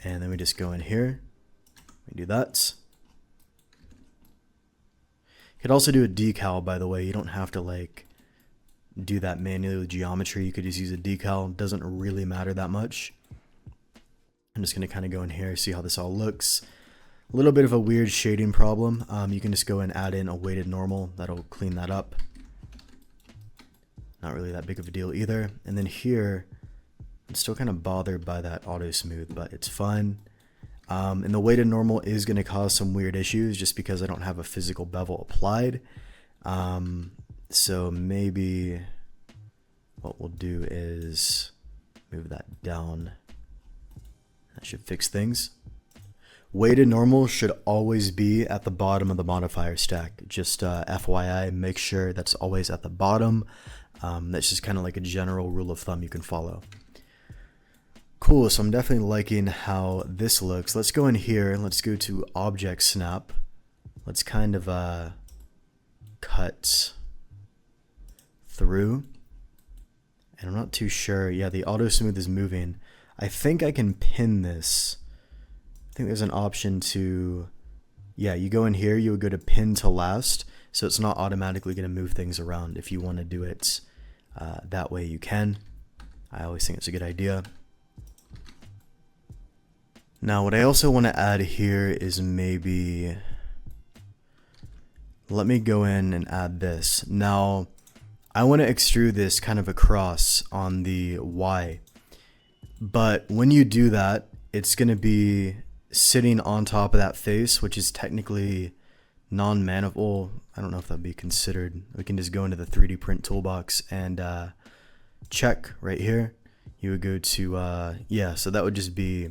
And then we just go in here, we do that. You could also do a decal, by the way. You don't have to like do that manually with geometry. You could just use a decal. It doesn't really matter that much. I'm just going to kind of go in here, see how this all looks. A little bit of a weird shading problem. You can just go and add in a weighted normal. That'll clean that up. Not really that big of a deal either. And then here, I'm still kind of bothered by that auto smooth, but it's fine. And the weighted normal is going to cause some weird issues just because I don't have a physical bevel applied. So maybe what we'll do is move that down. That should fix things. Weighted normal should always be at the bottom of the modifier stack. Just FYI, make sure that's always at the bottom. That's just kind of like a general rule of thumb you can follow. Cool, so I'm definitely liking how this looks. Let's go in here, let's go to object snap. Let's kind of cut through. And I'm not too sure. Yeah, the auto smooth is moving. I think I can pin this. I think there's an option to, yeah, you go in here, you would go to pin to last, so it's not automatically going to move things around. If you want to do it that way, you can. I always think it's a good idea. Now, what I also want to add here is maybe, let me go in and add this. Now, I want to extrude this kind of across on the Y. But when you do that, it's going to be sitting on top of that face, which is technically non-manifold. I don't know if that'd be considered. We can just go into the 3D print toolbox and check right here. You would go to, yeah, so that would just be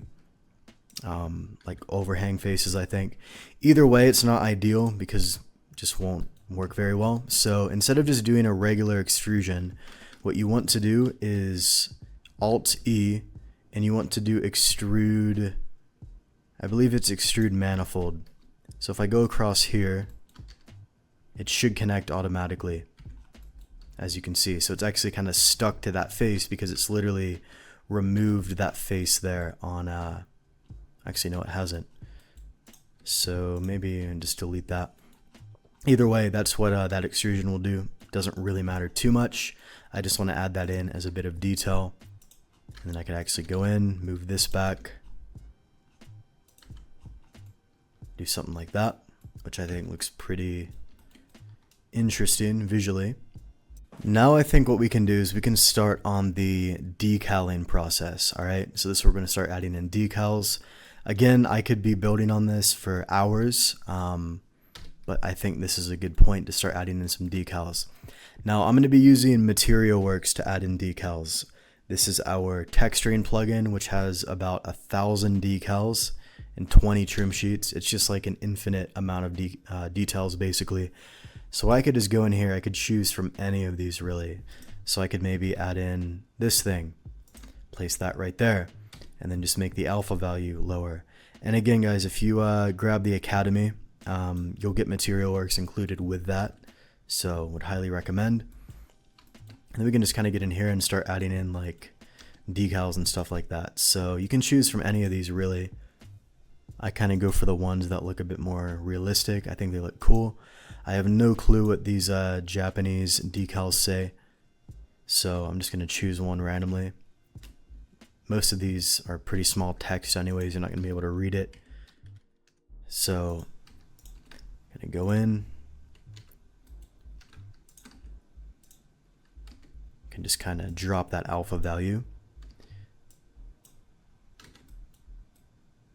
like overhang faces, I think. Either way, it's not ideal because it just won't work very well. So instead of just doing a regular extrusion, what you want to do is Alt-E, and you want to do extrude, I believe it's extrude manifold. So if I go across here, it should connect automatically, as you can see. So it's actually kind of stuck to that face because it's literally removed that face there on, actually no, it hasn't. So maybe just delete that. Either way, that's what that extrusion will do. Doesn't really matter too much. I just want to add that in as a bit of detail. And then I can actually go in, move this back, do something like that, which I think looks pretty interesting visually. Now I think what we can do is we can start on the decaling process. All right, so this is where we're going to start adding in decals. Again, I could be building on this for hours, but I think this is a good point to start adding in some decals. Now I'm going to be using Material Works to add in decals. This is our texturing plugin, which has about 1,000 decals and 20 trim sheets. It's just like an infinite amount of details, basically. So I could just go in here, I could choose from any of these really. So I could maybe add in this thing, place that right there, and then just make the alpha value lower. And again, guys, if you grab the Academy, you'll get Material Works included with that. So would highly recommend. And then we can just kind of get in here and start adding in like decals and stuff like that. So you can choose from any of these really. I kind of go for the ones that look a bit more realistic. I think they look cool. I have no clue what these Japanese decals say, so I'm just going to choose one randomly. Most of these are pretty small text anyways, you're not going to be able to read it. So I'm going to go in. Can just kind of drop that alpha value.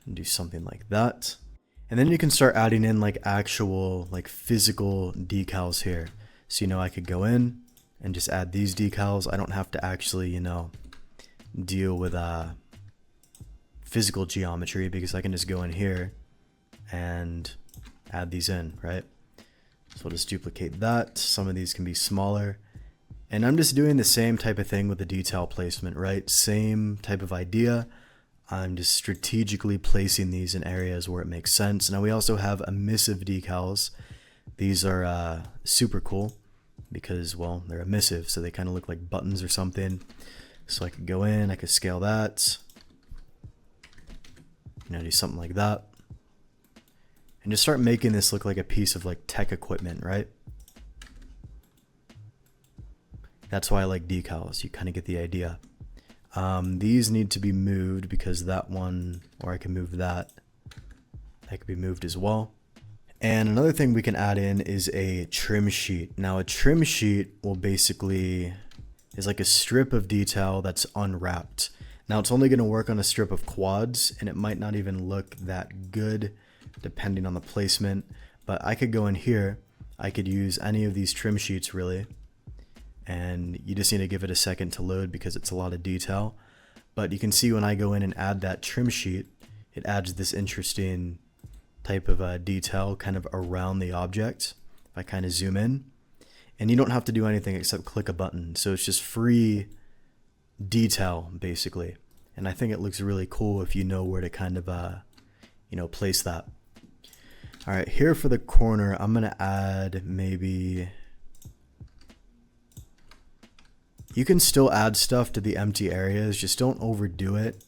And do something like that. And then you can start adding in like actual like physical decals here. So you know, I could go in and just add these decals. I don't have to actually, you know, deal with physical geometry, because I can just go in here and add these in, right? So I'll just duplicate that. Some of these can be smaller. And I'm just doing the same type of thing with the detail placement, right? Same type of idea. I'm just strategically placing these in areas where it makes sense. Now we also have emissive decals. These are super cool because, well, they're emissive, so they kind of look like buttons or something. So I could go in, I could scale that, you know, do something like that. And just start making this look like a piece of like tech equipment, right? That's why I like decals. You kind of get the idea. These need to be moved because that one, or I can move that. That could be moved as well. And another thing we can add in is a trim sheet. Now a trim sheet will basically is like a strip of detail that's unwrapped. Now it's only going to work on a strip of quads, and it might not even look that good depending on the placement. But I could go in here, I could use any of these trim sheets really. And you just need to give it a second to load because it's a lot of detail. But you can see when I go in and add that trim sheet, it adds this interesting type of detail kind of around the object. If I kind of zoom in, and you don't have to do anything except click a button. So it's just free detail basically. And I think it looks really cool if you know where to kind of, you know, place that. All right, here for the corner, I'm going to add maybe... You can still add stuff to the empty areas, just don't overdo it,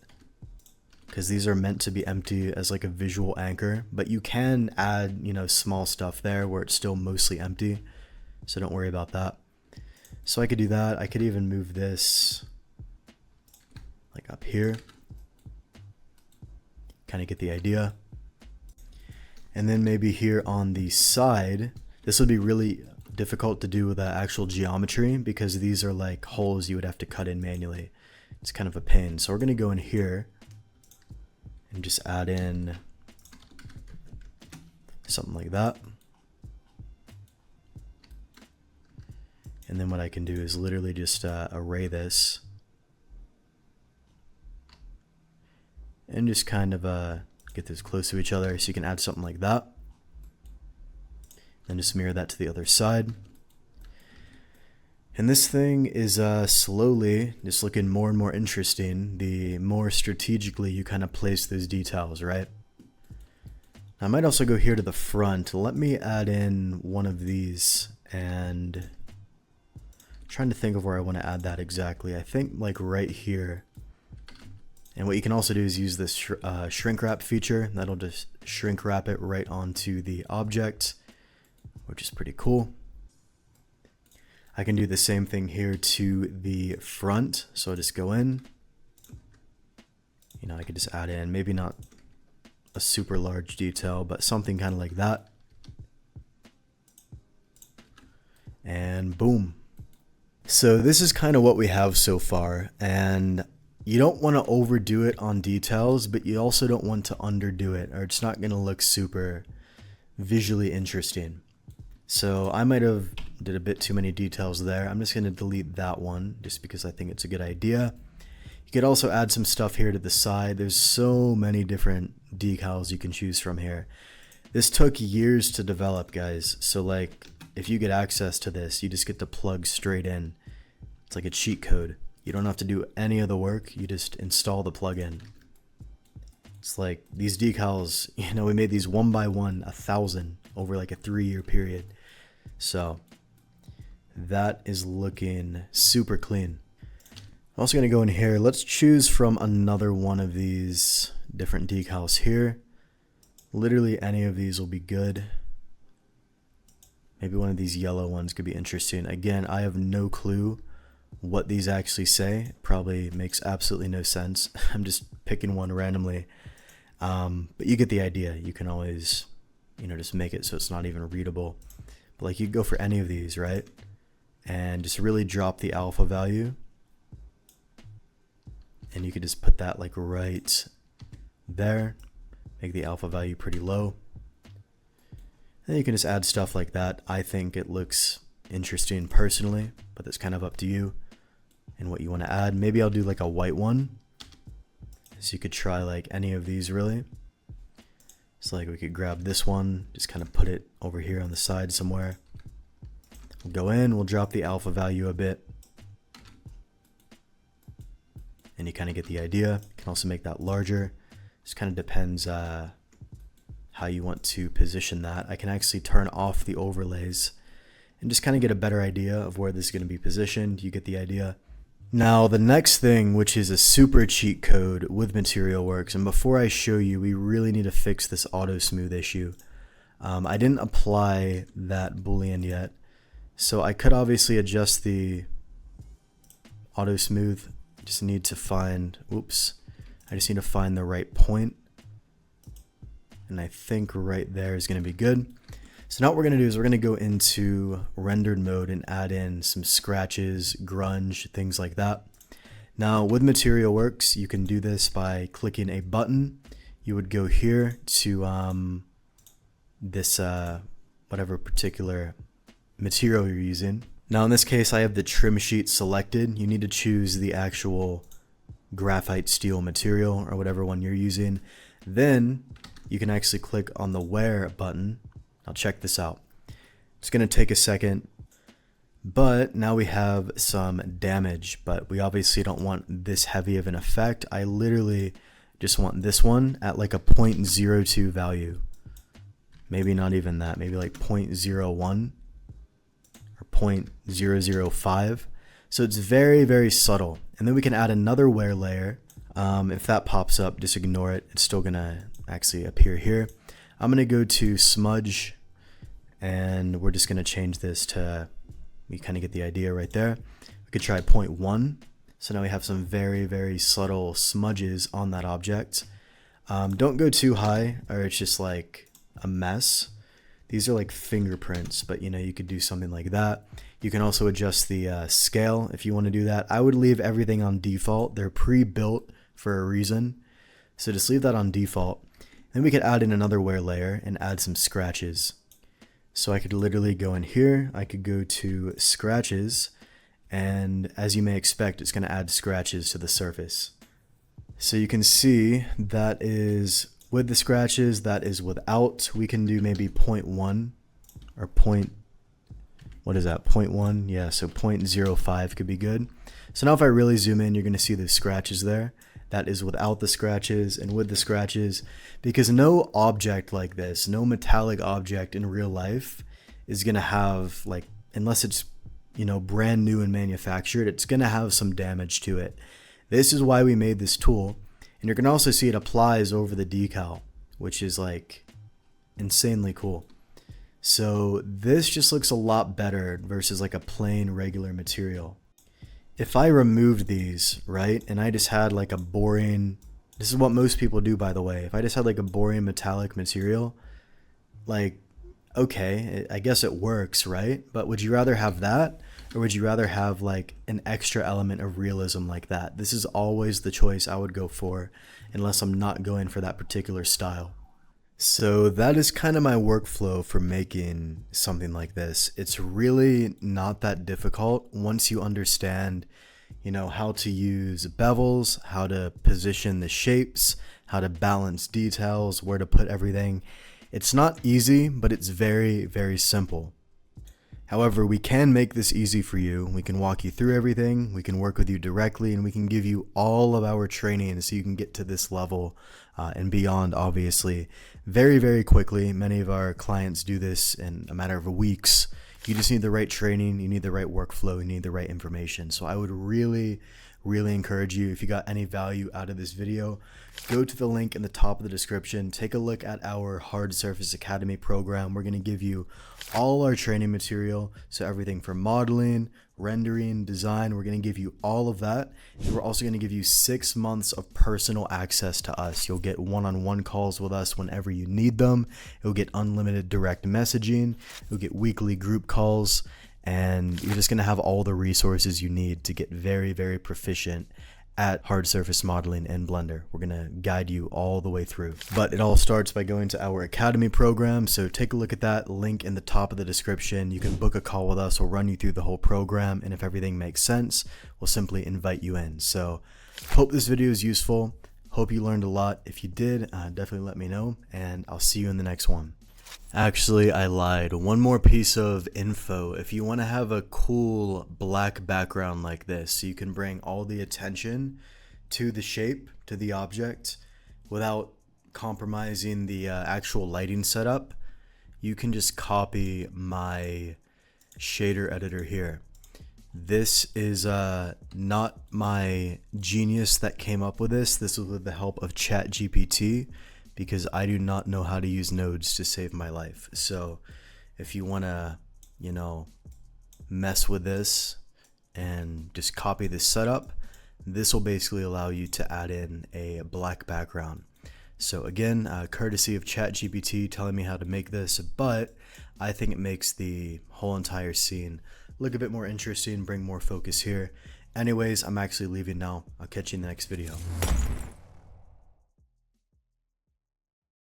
because these are meant to be empty as like a visual anchor, but you can add, you know, small stuff there where it's still mostly empty, so don't worry about that. So I could do that. I could even move this like up here, kind of get the idea. And then maybe here on the side, this would be really difficult to do with actual geometry because these are like holes you would have to cut in manually. It's kind of a pain. So we're going to go in here and just add in something like that. And then what I can do is literally just array this and just kind of get this close to each other, so you can add something like that. Then just mirror that to the other side. And this thing is slowly just looking more and more interesting the more strategically you kind of place those details, right? I might also go here to the front. Let me add in one of these, and I'm trying to think of where I want to add that exactly. I think like right here. And what you can also do is use this shrink wrap feature. That'll just shrink wrap it right onto the object, which is pretty cool. I can do the same thing here to the front. So I'll just go in. You know, I could just add in, maybe not a super large detail, but something kind of like that. And boom. So this is kind of what we have so far. And you don't want to overdo it on details, but you also don't want to underdo it, or it's not going to look super visually interesting. So I might have did a bit too many details there. I'm just going to delete that one just because I think it's a good idea. You could also add some stuff here to the side. There's so many different decals you can choose from here. This took years to develop, guys. So like if you get access to this, you just get to plug straight in. It's like a cheat code. You don't have to do any of the work. You just install the plugin. It's like these decals, you know, we made these one by one, 1,000 over like a 3-year period. So that is looking super clean. I'm also going to go in here. Let's choose from another one of these different decals here. Literally any of these will be good. Maybe one of these yellow ones could be interesting. Again, I have no clue what these actually say. It probably makes absolutely no sense. I'm just picking one randomly. But you get the idea. You can always, just make it so it's not even readable. But like you go for any of these, right? And just really drop the alpha value. And you could just put that like right there. Make the alpha value pretty low. And you can just add stuff like that. I think it looks interesting personally, but that's kind of up to you and what you want to add. Maybe I'll do like a white one. So you could try like any of these really. So like we could grab this one, just kind of put it over here on the side somewhere. We'll go in, we'll drop the alpha value a bit. And you kind of get the idea. You can also make that larger. Just kind of depends how you want to position that. I can actually turn off the overlays and just kind of get a better idea of where this is going to be positioned. You get the idea. Now the next thing, which is a super cheat code with Materialworks, and before I show you, we really need to fix this auto smooth issue. I didn't apply that Boolean yet, so I could obviously adjust the auto smooth. Just need to find, I just need to find the right point. And I think right there is going to be good. So now what we're going to do is we're going to go into rendered mode and add in some scratches, grunge, things like that. Now with Materialworks, you can do this by clicking a button. You would go here to this whatever particular material you're using. Now in this case, I have the trim sheet selected. You need to choose the actual graphite steel material or whatever one you're using. Then you can actually click on the where button. Now check this out. It's going to take a second, but now we have some damage, but we obviously don't want this heavy of an effect. I literally just want this one at like a 0.02 value. Maybe not even that, maybe like 0.01 or 0.005. So it's very, very subtle. And then we can add another wear layer. If that pops up, just ignore it. It's still gonna actually appear here. I'm gonna go to smudge, and we're just gonna change this to, we kind of get the idea right there. We could try 0.1. So now we have some very, very subtle smudges on that object. Don't go too high or it's just like a mess. These are like fingerprints, but you could do something like that. You can also adjust the scale if you want to do that. I would leave everything on default. They're pre-built for a reason. So just leave that on default. Then we could add in another wear layer and add some scratches. So I could literally go in here. I could go to scratches, and as you may expect, it's going to add scratches to the surface. So you can see that is with the scratches, that is without. We can do maybe 0.1 or what is that, 0.1? Yeah, so 0.05 could be good. So now if I really zoom in, you're going to see the scratches there. That is without the scratches and with the scratches, because no object like this, no metallic object in real life is going to have, like, unless it's, brand new and manufactured, it's going to have some damage to it. This is why we made this tool. And you can also see it applies over the decal, which is like insanely cool. So this just looks a lot better versus like a plain regular material. If I removed these, right, and I just had like a boring, this is what most people do, by the way. If I just had like a boring metallic material, like, okay, I guess it works, right? But would you rather have that, or would you rather have like an extra element of realism like that? This is always the choice I would go for, unless I'm not going for that particular style. So that is kind of my workflow for making something like this. It's really not that difficult once you understand, how to use bevels, how to position the shapes, how to balance details, where to put everything. It's not easy, but it's very, very simple. However, we can make this easy for you. We can walk you through everything. We can work with you directly, and we can give you all of our training so you can get to this level and beyond, obviously, very, very quickly. Many of our clients do this in a matter of weeks. You just need the right training. You need the right workflow. You need the right information. So I would really, really encourage you, if you got any value out of this video, go to the link in the top of the description. Take a look at our Hard Surface Academy program. We're going to give you all our training material, so everything from modeling, rendering, design. We're going to give you all of that. And we're also going to give you 6 months of personal access to us. You'll get one-on-one calls with us whenever you need them. You'll get unlimited direct messaging. You'll get weekly group calls, and you're just going to have all the resources you need to get very, very proficient at hard surface modeling in Blender. We're going to guide you all the way through. But it all starts by going to our Academy program. So take a look at that link in the top of the description. You can book a call with us. We'll run you through the whole program. And if everything makes sense, we'll simply invite you in. So hope this video is useful. Hope you learned a lot. If you did, definitely let me know. And I'll see you in the next one. Actually, I lied. One more piece of info. If you want to have a cool black background like this, so you can bring all the attention to the shape, to the object, without compromising the actual lighting setup, you can just copy my shader editor here. This is not my genius that came up with this. This was with the help of ChatGPT, because I do not know how to use nodes to save my life. So if you want to, mess with this and just copy this setup, this will basically allow you to add in a black background. So again, courtesy of ChatGPT telling me how to make this, but I think it makes the whole entire scene look a bit more interesting, bring more focus here. Anyways, I'm actually leaving now. I'll catch you in the next video.